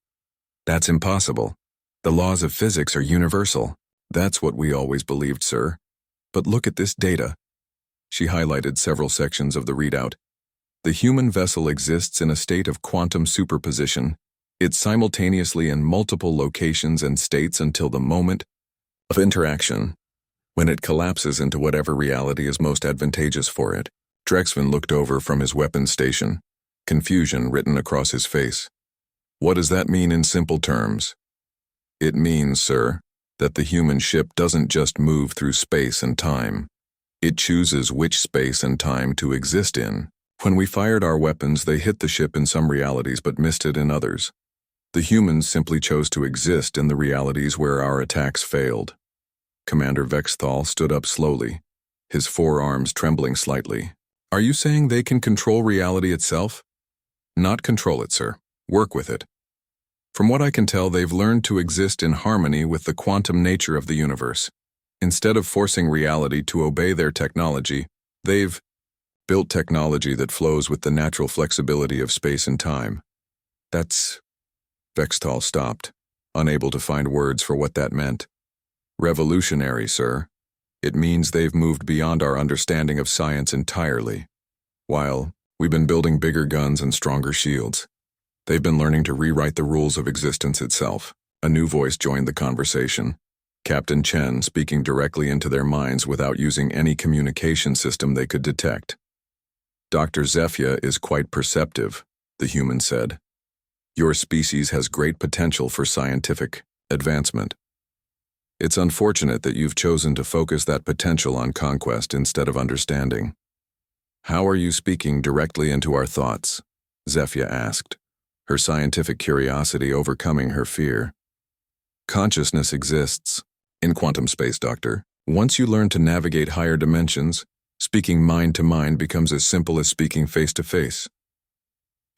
That's impossible. The laws of physics are universal. That's what we always believed, sir. But look at this data. She highlighted several sections of the readout. The human vessel exists in a state of quantum superposition. It's simultaneously in multiple locations and states until the moment of interaction, when it collapses into whatever reality is most advantageous for it. Drexven looked over from his weapons station, confusion written across his face. What does that mean in simple terms? It means, sir, that the human ship doesn't just move through space and time. It chooses which space and time to exist in. When we fired our weapons, they hit the ship in some realities but missed it in others. The humans simply chose to exist in the realities where our attacks failed. Commander Vexthal stood up slowly, his forearms trembling slightly. Are you saying they can control reality itself? Not control it, sir. Work with it. From what I can tell, they've learned to exist in harmony with the quantum nature of the universe. Instead of forcing reality to obey their technology, they've built technology that flows with the natural flexibility of space and time. That's... Vexthal stopped, unable to find words for what that meant. Revolutionary, sir. It means they've moved beyond our understanding of science entirely. While we've been building bigger guns and stronger shields, they've been learning to rewrite the rules of existence itself. A new voice joined the conversation. Captain Chen speaking directly into their minds without using any communication system they could detect. Dr. Zephia is quite perceptive, the human said. Your species has great potential for scientific advancement. It's unfortunate that you've chosen to focus that potential on conquest instead of understanding. How are you speaking directly into our thoughts? Zephyr asked, her scientific curiosity overcoming her fear. Consciousness exists in quantum space, Doctor. Once you learn to navigate higher dimensions, speaking mind to mind becomes as simple as speaking face to face.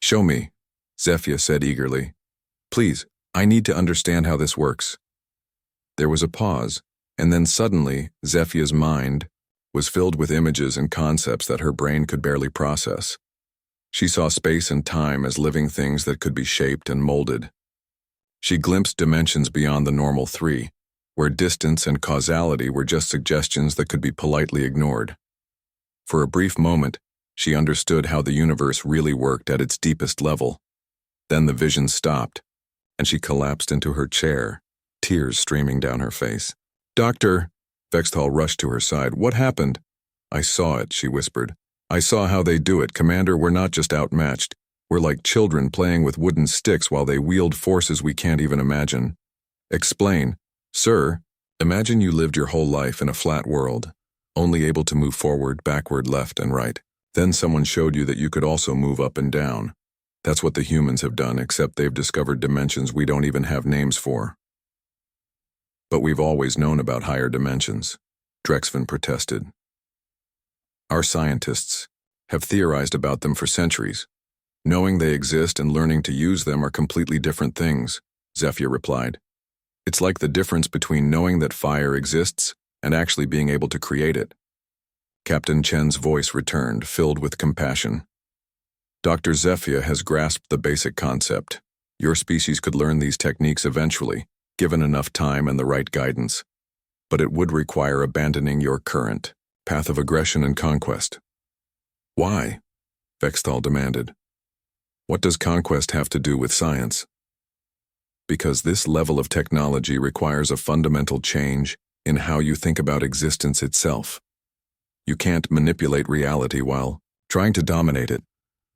Show me, Zephyr said eagerly. Please, I need to understand how this works. There was a pause, and then suddenly, Zephyr's mind was filled with images and concepts that her brain could barely process. She saw space and time as living things that could be shaped and molded. She glimpsed dimensions beyond the normal three, where distance and causality were just suggestions that could be politely ignored. For a brief moment, she understood how the universe really worked at its deepest level. Then the vision stopped, and she collapsed into her chair, tears streaming down her face. Doctor, Vexthal rushed to her side. What happened? I saw it, she whispered. I saw how they do it, Commander. We're not just outmatched. We're like children playing with wooden sticks while they wield forces we can't even imagine. Explain. Sir, imagine you lived your whole life in a flat world, only able to move forward, backward, left, and right. Then someone showed you that you could also move up and down. That's what the humans have done, except they've discovered dimensions we don't even have names for. But we've always known about higher dimensions, Drexvin protested. Our scientists have theorized about them for centuries. Knowing they exist and learning to use them are completely different things, Zephyr replied. It's like the difference between knowing that fire exists and actually being able to create it. Captain Chen's voice returned, filled with compassion. Dr. Zephyr has grasped the basic concept. Your species could learn these techniques eventually, given enough time and the right guidance. But it would require abandoning your current path of aggression and conquest. Why? Vexthal demanded. What does conquest have to do with science? Because this level of technology requires a fundamental change in how you think about existence itself. You can't manipulate reality while trying to dominate it.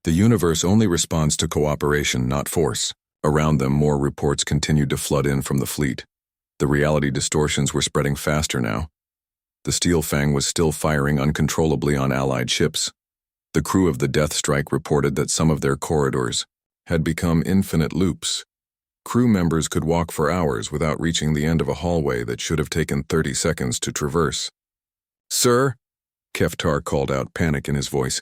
The universe only responds to cooperation, not force. Around them, more reports continued to flood in from the fleet. The reality distortions were spreading faster now. The Steel Fang was still firing uncontrollably on Allied ships. The crew of the Death Strike reported that some of their corridors had become infinite loops. Crew members could walk for hours without reaching the end of a hallway that should have taken 30 seconds to traverse. Sir, Keftar called out, panic in his voice.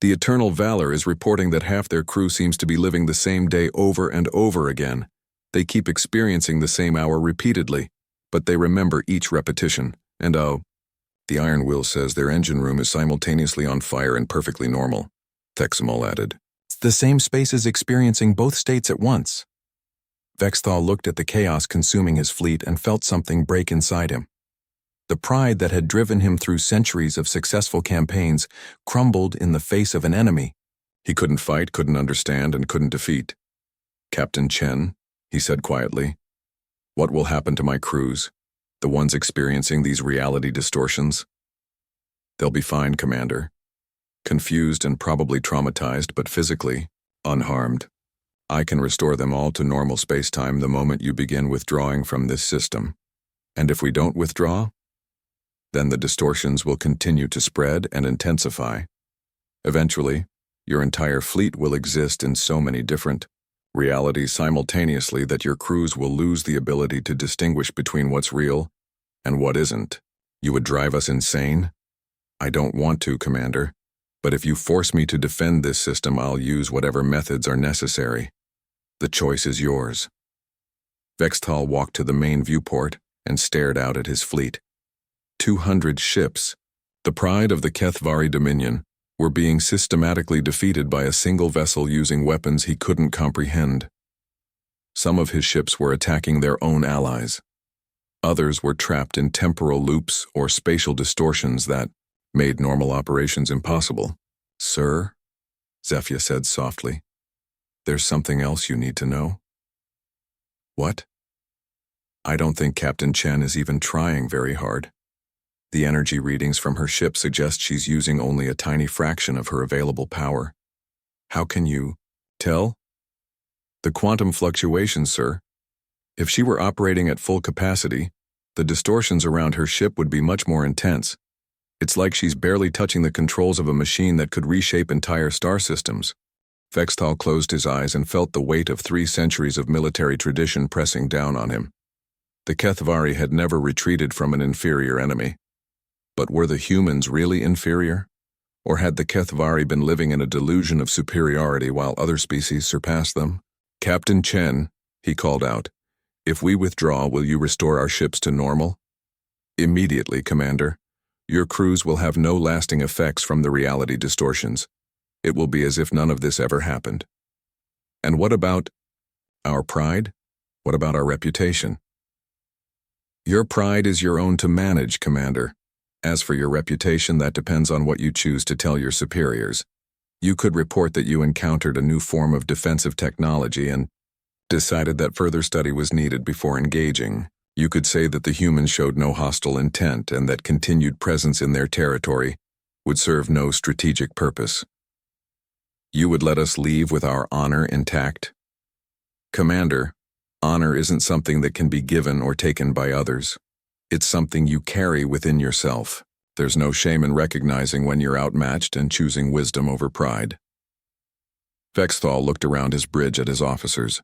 The Eternal Valor is reporting that half their crew seems to be living the same day over and over again. They keep experiencing the same hour repeatedly, but they remember each repetition. And the Iron Will says their engine room is simultaneously on fire and perfectly normal, Thexamol added. The same space is experiencing both states at once. Vexthal looked at the chaos consuming his fleet and felt something break inside him. The pride that had driven him through centuries of successful campaigns crumbled in the face of an enemy he couldn't fight, couldn't understand, and couldn't defeat. Captain Chen, he said quietly, what will happen to my crews, the ones experiencing these reality distortions? They'll be fine, Commander. Confused and probably traumatized, but physically unharmed. I can restore them all to normal space-time the moment you begin withdrawing from this system. And if we don't withdraw, then the distortions will continue to spread and intensify. Eventually, your entire fleet will exist in so many different realities simultaneously that your crews will lose the ability to distinguish between what's real and what isn't. You would drive us insane? I don't want to, Commander. But if you force me to defend this system, I'll use whatever methods are necessary. The choice is yours. Vexthal walked to the main viewport and stared out at his fleet. 200 ships, the pride of the Kethvari Dominion, were being systematically defeated by a single vessel using weapons he couldn't comprehend. Some of his ships were attacking their own allies. Others were trapped in temporal loops or spatial distortions that made normal operations impossible. Sir, Zephyr said softly, there's something else you need to know. What? I don't think Captain Chen is even trying very hard. The energy readings from her ship suggest she's using only a tiny fraction of her available power. How can you tell? The quantum fluctuations, sir. If she were operating at full capacity, The distortions around her ship would be much more intense. It's like she's barely touching the controls of a machine that could reshape entire star systems. Vexthal closed his eyes and felt the weight of 3 centuries of military tradition pressing down on him. The Kethvari had never retreated from an inferior enemy. But were the humans really inferior? Or had the Kethvari been living in a delusion of superiority while other species surpassed them? "Captain Chen," he called out, "if we withdraw, will you restore our ships to normal?" "Immediately, Commander. Your crews will have no lasting effects from the reality distortions. It will be as if none of this ever happened." "And what about our pride? What about our reputation?" "Your pride is your own to manage, Commander. As for your reputation, that depends on what you choose to tell your superiors. You could report that you encountered a new form of defensive technology and decided that further study was needed before engaging. You could say that the humans showed no hostile intent and that continued presence in their territory would serve no strategic purpose. You would let us leave with our honor intact? Commander, honor isn't something that can be given or taken by others. It's something you carry within yourself. There's no shame in recognizing when you're outmatched and choosing wisdom over pride." Vexthal looked around his bridge at his officers.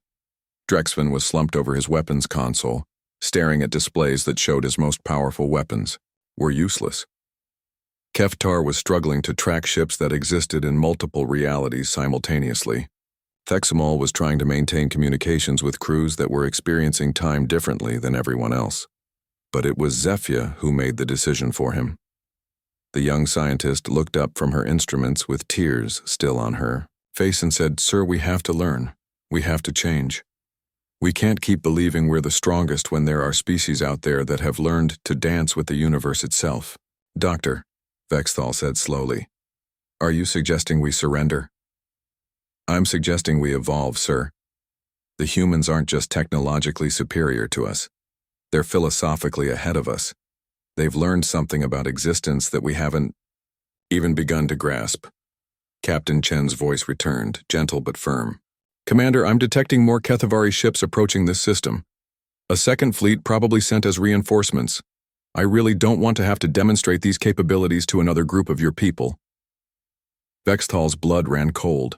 Drexven was slumped over his weapons console, staring at displays that showed his most powerful weapons were useless. Keftar was struggling to track ships that existed in multiple realities simultaneously. Thexamol was trying to maintain communications with crews that were experiencing time differently than everyone else. But it was Zephia who made the decision for him. The young scientist looked up from her instruments with tears still on her face and said, "Sir, we have to learn. We have to change. We can't keep believing we're the strongest when there are species out there that have learned to dance with the universe itself." "Doctor," Vexthal said slowly, "are you suggesting we surrender?" "I'm suggesting we evolve, sir. The humans aren't just technologically superior to us. They're philosophically ahead of us. They've learned something about existence that we haven't even begun to grasp." Captain Chen's voice returned, gentle but firm. "Commander, I'm detecting more Kethavari ships approaching this system. A second fleet probably sent as reinforcements. I really don't want to have to demonstrate these capabilities to another group of your people." Vexthal's blood ran cold.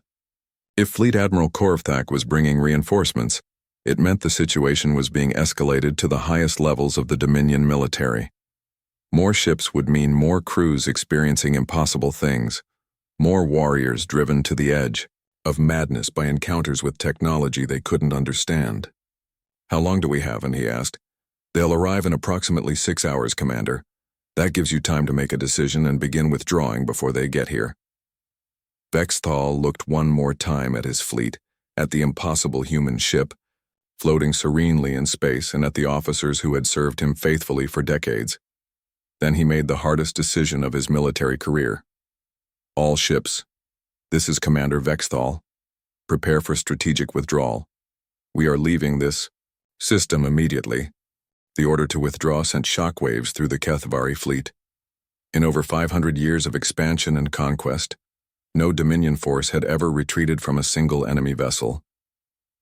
If Fleet Admiral Korvthak was bringing reinforcements, it meant the situation was being escalated to the highest levels of the Dominion military. More ships would mean more crews experiencing impossible things, more warriors driven to the edge of madness by encounters with technology they couldn't understand. "How long do we have?" he asked. "They'll arrive in approximately 6 hours, Commander. That gives you time to make a decision and begin withdrawing before they get here." Vexthal looked one more time at his fleet, at the impossible human ship, floating serenely in space, and at the officers who had served him faithfully for decades. Then he made the hardest decision of his military career. "All ships. This is Commander Vexthal. Prepare for strategic withdrawal. We are leaving this system immediately." The order to withdraw sent shockwaves through the Kethavari fleet. In over 500 years of expansion and conquest, no Dominion force had ever retreated from a single enemy vessel.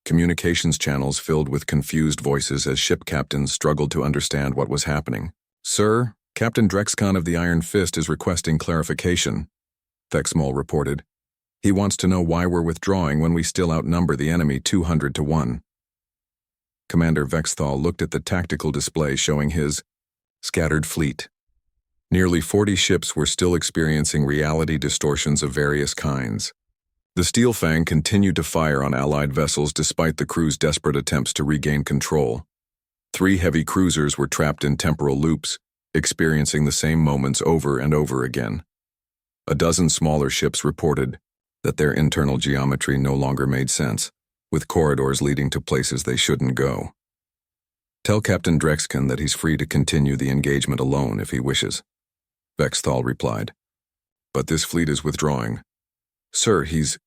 Communications channels filled with confused voices as ship captains struggled to understand what was happening. "Sir, Captain Drexcon of the Iron Fist is requesting clarification," Thexmol reported. "He wants to know why we're withdrawing when we still outnumber the enemy 200 to 1. Commander Vexthal looked at the tactical display showing his scattered fleet. Nearly 40 ships were still experiencing reality distortions of various kinds. The Steel Fang continued to fire on Allied vessels despite the crew's desperate attempts to regain control. 3 heavy cruisers were trapped in temporal loops, experiencing the same moments over and over again. A dozen smaller ships reported that their internal geometry no longer made sense, with corridors leading to places they shouldn't go. "Tell Captain Drexkin that he's free to continue the engagement alone if he wishes," Vexthal replied. "But this fleet is withdrawing. Sir, he's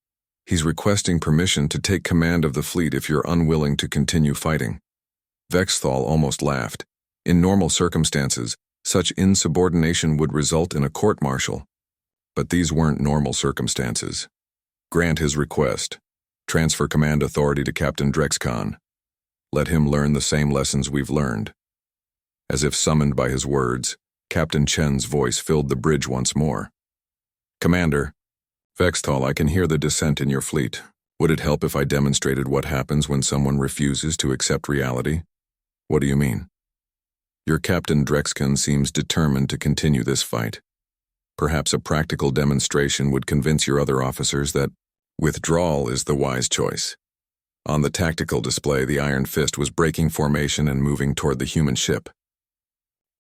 requesting permission to take command of the fleet if you're unwilling to continue fighting." Vexthal almost laughed. In normal circumstances, such insubordination would result in a court-martial. But these weren't normal circumstances. "Grant his request. Transfer command authority to Captain Drexcon. Let him learn the same lessons we've learned." As if summoned by his words, Captain Chen's voice filled the bridge once more. Commander, Vextal, I can hear the dissent in your fleet. Would it help if I demonstrated what happens when someone refuses to accept reality? What do you mean? Your Captain Drexkan seems determined to continue this fight. Perhaps a practical demonstration would convince your other officers that withdrawal is the wise choice. On the tactical display, the Iron Fist was breaking formation and moving toward the human ship.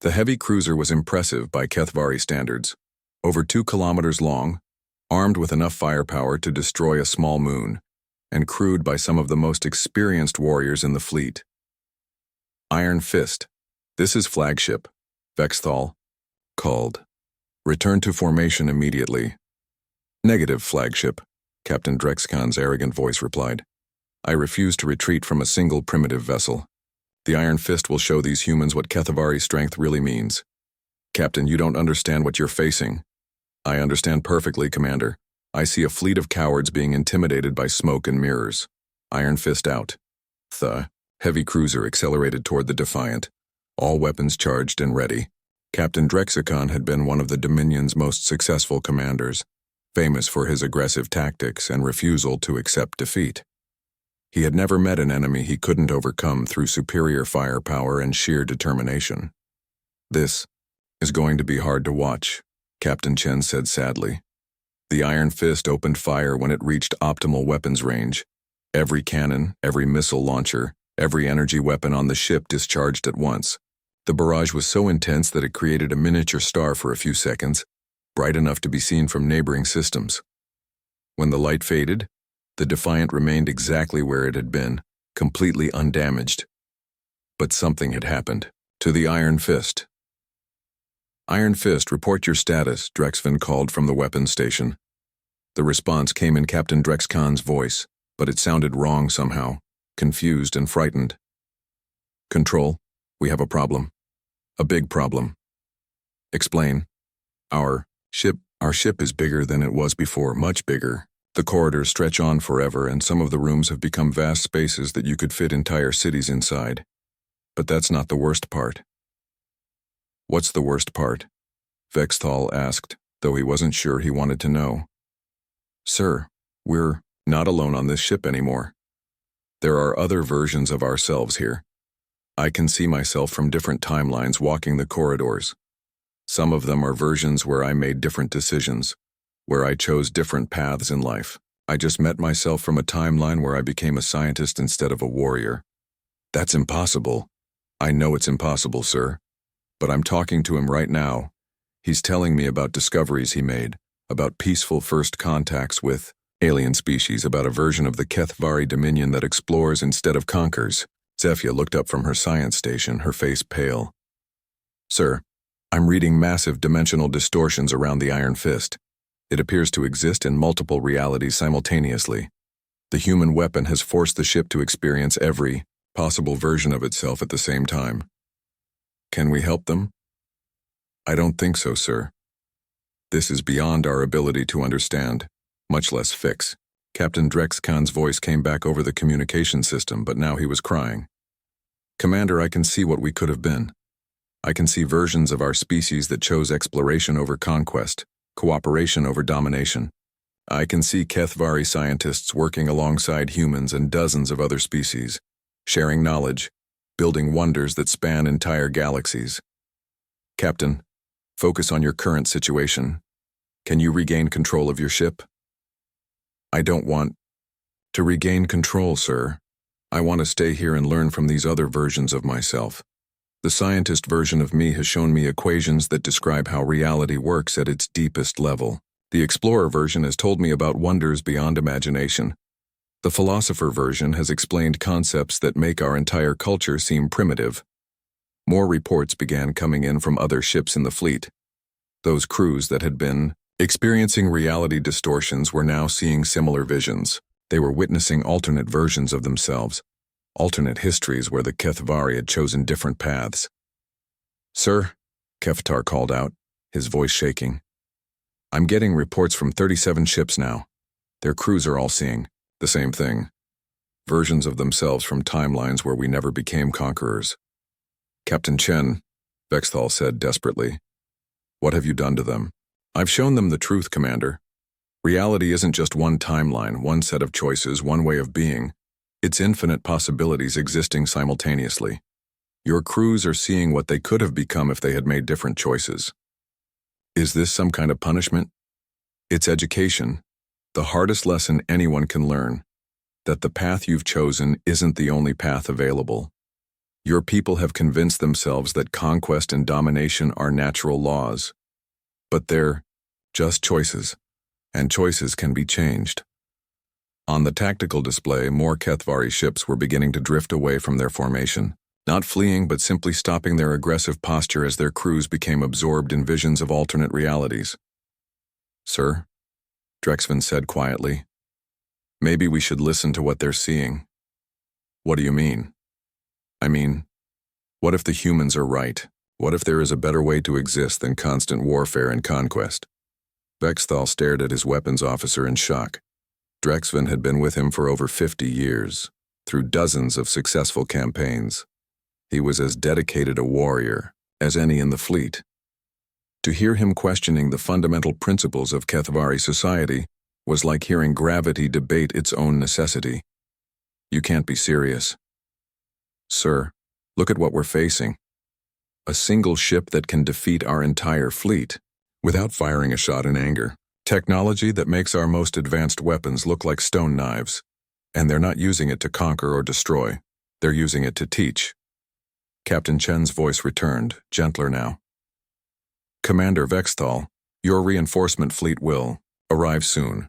The heavy cruiser was impressive by Kethvari standards, over 2 kilometers long, armed with enough firepower to destroy a small moon, and crewed by some of the most experienced warriors in the fleet. Iron Fist, this is flagship, Vexthal called. Return to formation immediately. Negative, flagship, Captain Drexkan's arrogant voice replied. I refuse to retreat from a single primitive vessel. The Iron Fist will show these humans what Kethavari strength really means. Captain, you don't understand what you're facing. I understand perfectly, Commander. I see a fleet of cowards being intimidated by smoke and mirrors. Iron Fist out. The heavy cruiser accelerated toward the Defiant, all weapons charged and ready. Captain Drexicon had been one of the Dominion's most successful commanders, famous for his aggressive tactics and refusal to accept defeat. He had never met an enemy he couldn't overcome through superior firepower and sheer determination. This is going to be hard to watch, Captain Chen said sadly. The Iron Fist opened fire when it reached optimal weapons range. Every cannon, every missile launcher, every energy weapon on the ship discharged at once. The barrage was so intense that it created a miniature star for a few seconds, bright enough to be seen from neighboring systems. When the light faded, the Defiant remained exactly where it had been, completely undamaged. But something had happened to the Iron Fist. Iron Fist, report your status, Drexvan called from the weapons station. The response came in Captain Drexkan's voice, but it sounded wrong somehow, confused and frightened. Control, we have a problem. A big problem. Explain. Our ship is bigger than it was before, much bigger. The corridors stretch on forever, and some of the rooms have become vast spaces that you could fit entire cities inside. But that's not the worst part. What's the worst part? Vexthal asked, though he wasn't sure he wanted to know. Sir, we're not alone on this ship anymore. There are other versions of ourselves here. I can see myself from different timelines walking the corridors. Some of them are versions where I made different decisions, where I chose different paths in life. I just met myself from a timeline where I became a scientist instead of a warrior. That's impossible. I know it's impossible, sir. But I'm talking to him right now. He's telling me about discoveries he made, about peaceful first contacts with alien species, about a version of the Kethvari Dominion that explores instead of conquers. Zefia looked up from her science station, her face pale. Sir, I'm reading massive dimensional distortions around the Iron Fist. It appears to exist in multiple realities simultaneously. The human weapon has forced the ship to experience every possible version of itself at the same time. Can we help them? I don't think so, sir. This is beyond our ability to understand, much less fix. Captain Drexkan's voice came back over the communication system, but now he was crying. Commander, I can see what we could have been. I can see versions of our species that chose exploration over conquest, cooperation over domination. I can see Kethvari scientists working alongside humans and dozens of other species, sharing knowledge, building wonders that span entire galaxies. Captain, focus on your current situation. Can you regain control of your ship? I don't want to regain control, sir. I want to stay here and learn from these other versions of myself. The scientist version of me has shown me equations that describe how reality works at its deepest level. The explorer version has told me about wonders beyond imagination. The philosopher version has explained concepts that make our entire culture seem primitive. More reports began coming in from other ships in the fleet. Those crews that had been experiencing reality distortions were now seeing similar visions. They were witnessing alternate versions of themselves, alternate histories where the Kethvari had chosen different paths. Sir, Keftar called out, his voice shaking. I'm getting reports from 37 ships now. Their crews are all seeing the same thing. Versions of themselves from timelines where we never became conquerors. Captain Chen, Vexthal said desperately. "What have you done to them?" "I've shown them the truth, Commander. Reality isn't just one timeline, one set of choices, one way of being. It's infinite possibilities existing simultaneously. Your crews are seeing what they could have become if they had made different choices." "Is this some kind of punishment?" "It's education. The hardest lesson anyone can learn. That the path you've chosen isn't the only path available. Your people have convinced themselves that conquest and domination are natural laws. But they're just choices, and choices can be changed." On the tactical display, more Kethvari ships were beginning to drift away from their formation, not fleeing but simply stopping their aggressive posture as their crews became absorbed in visions of alternate realities. "Sir," Drexven said quietly, "maybe we should listen to what they're seeing." "What do you mean?" "I mean, what if the humans are right? What if there is a better way to exist than constant warfare and conquest?" Vexthal stared at his weapons officer in shock. Drexven had been with him for over 50 years, through dozens of successful campaigns. He was as dedicated a warrior as any in the fleet. To hear him questioning the fundamental principles of Kethvari society was like hearing gravity debate its own necessity. "You can't be serious." "Sir, look at what we're facing. A single ship that can defeat our entire fleet without firing a shot in anger. Technology that makes our most advanced weapons look like stone knives. And they're not using it to conquer or destroy. They're using it to teach." Captain Chen's voice returned, gentler now. "Commander Vexthal, your reinforcement fleet will arrive soon.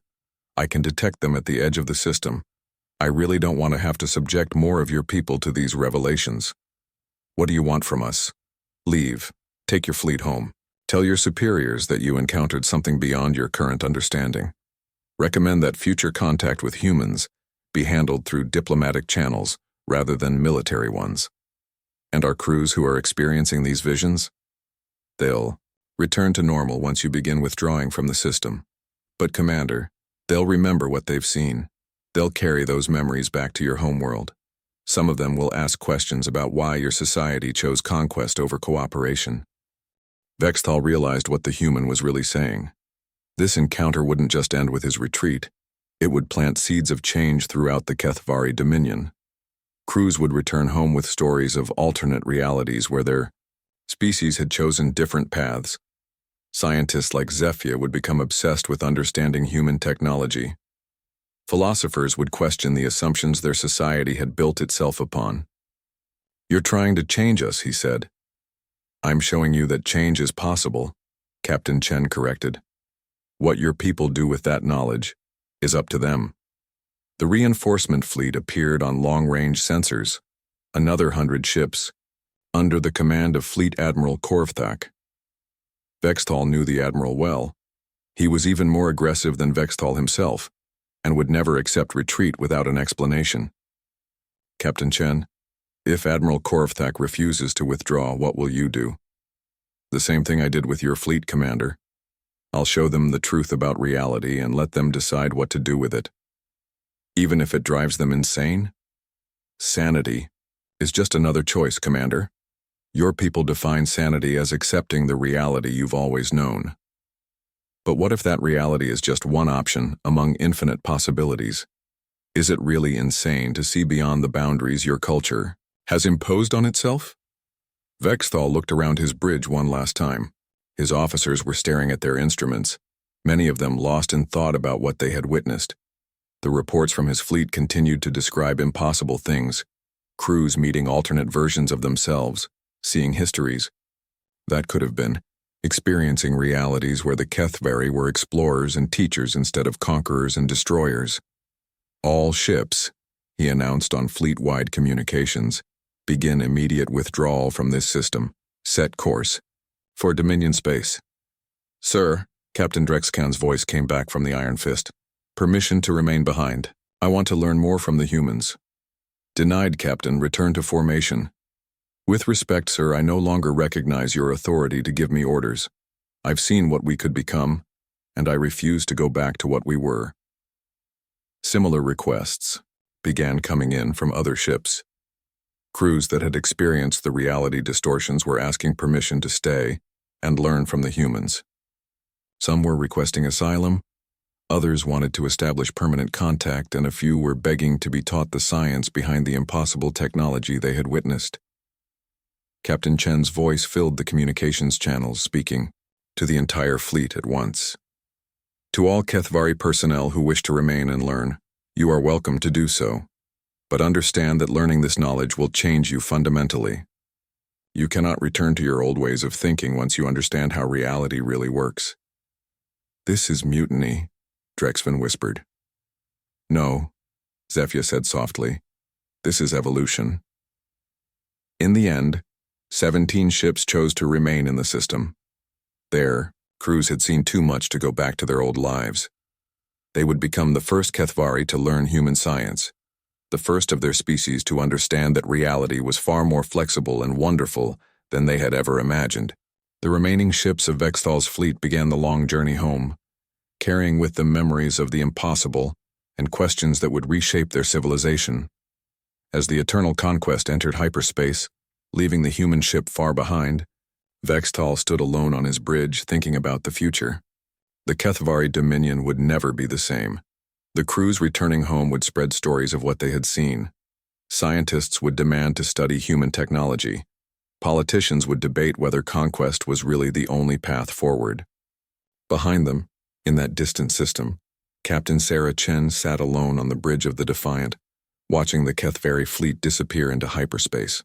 I can detect them at the edge of the system. I really don't want to have to subject more of your people to these revelations. What do you want from us? Leave. Take your fleet home. Tell your superiors that you encountered something beyond your current understanding. Recommend that future contact with humans be handled through diplomatic channels rather than military ones. And our crews who are experiencing these visions? They'll return to normal once you begin withdrawing from the system. But Commander, they'll remember what they've seen. They'll carry those memories back to your homeworld. Some of them will ask questions about why your society chose conquest over cooperation." Vexthal realized what the human was really saying. This encounter wouldn't just end with his retreat. It would plant seeds of change throughout the Kethvari dominion. Crews would return home with stories of alternate realities where their species had chosen different paths. Scientists like Zephyr would become obsessed with understanding human technology. Philosophers would question the assumptions their society had built itself upon. "You're trying to change us," he said. "I'm showing you that change is possible," Captain Chen corrected. "What your people do with that knowledge is up to them." The reinforcement fleet appeared on long-range sensors, another 100 ships, under the command of Fleet Admiral Korvthak. Vexthal knew the Admiral well. He was even more aggressive than Vexthal himself, and would never accept retreat without an explanation. "Captain Chen, if Admiral Korvthak refuses to withdraw, what will you do?" "The same thing I did with your fleet, Commander. I'll show them the truth about reality and let them decide what to do with it. Even if it drives them insane? Sanity is just another choice, Commander. Your people define sanity as accepting the reality you've always known. But what if that reality is just one option among infinite possibilities? Is it really insane to see beyond the boundaries your culture has imposed on itself?" Vexthal looked around his bridge one last time. His officers were staring at their instruments, many of them lost in thought about what they had witnessed. The reports from his fleet continued to describe impossible things, crews meeting alternate versions of themselves, seeing histories. That could have been experiencing realities where the Kethvari were explorers and teachers instead of conquerors and destroyers. "All ships," he announced on fleet-wide communications, "begin immediate withdrawal from this system. Set course for Dominion space." "Sir," Captain Drexcan's voice came back from the Iron Fist. "Permission to remain behind. I want to learn more from the humans." "Denied, Captain. Return to formation." "With respect, sir, I no longer recognize your authority to give me orders. I've seen what we could become, and I refuse to go back to what we were." Similar requests began coming in from other ships. Crews that had experienced the reality distortions were asking permission to stay and learn from the humans. Some were requesting asylum, others wanted to establish permanent contact, and a few were begging to be taught the science behind the impossible technology they had witnessed. Captain Chen's voice filled the communications channels, speaking to the entire fleet at once. To all Kethvari personnel who wish to remain and learn, you are welcome to do so. But understand that learning this knowledge will change you fundamentally. You cannot return to your old ways of thinking once you understand how reality really works. This is mutiny, Drexven whispered. No, Zephyr said softly. This is evolution. In the end, 17 ships chose to remain in the system. There, crews had seen too much to go back to their old lives. They would become the first Kethvari to learn human science, the first of their species to understand that reality was far more flexible and wonderful than they had ever imagined. The remaining ships of Vexthal's fleet began the long journey home, carrying with them memories of the impossible and questions that would reshape their civilization. As the Eternal Conquest entered hyperspace, leaving the human ship far behind, Vextal stood alone on his bridge thinking about the future. The Kethvari Dominion would never be the same. The crews returning home would spread stories of what they had seen. Scientists would demand to study human technology. Politicians would debate whether conquest was really the only path forward. Behind them, in that distant system, Captain Sarah Chen sat alone on the bridge of the Defiant, watching the Kethvari fleet disappear into hyperspace.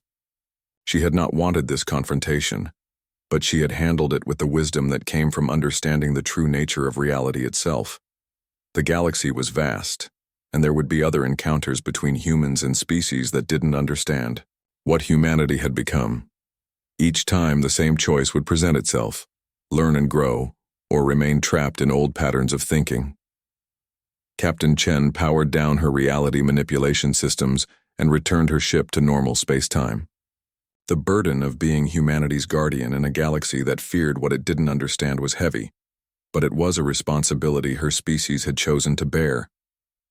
She had not wanted this confrontation, but she had handled it with the wisdom that came from understanding the true nature of reality itself. The galaxy was vast, and there would be other encounters between humans and species that didn't understand what humanity had become. Each time the same choice would present itself: learn and grow, or remain trapped in old patterns of thinking. Captain Chen powered down her reality manipulation systems and returned her ship to normal space-time. The burden of being humanity's guardian in a galaxy that feared what it didn't understand was heavy, but it was a responsibility her species had chosen to bear.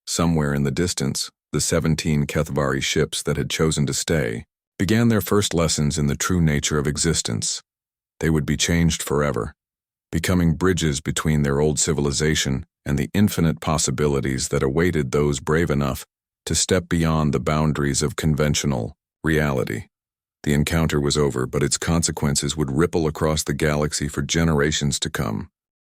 Somewhere in the distance, the 17 Kethvari ships that had chosen to stay began their first lessons in the true nature of existence. They would be changed forever, becoming bridges between their old civilization and the infinite possibilities that awaited those brave enough to step beyond the boundaries of conventional reality. The encounter was over, but its consequences would ripple across the galaxy for generations to come.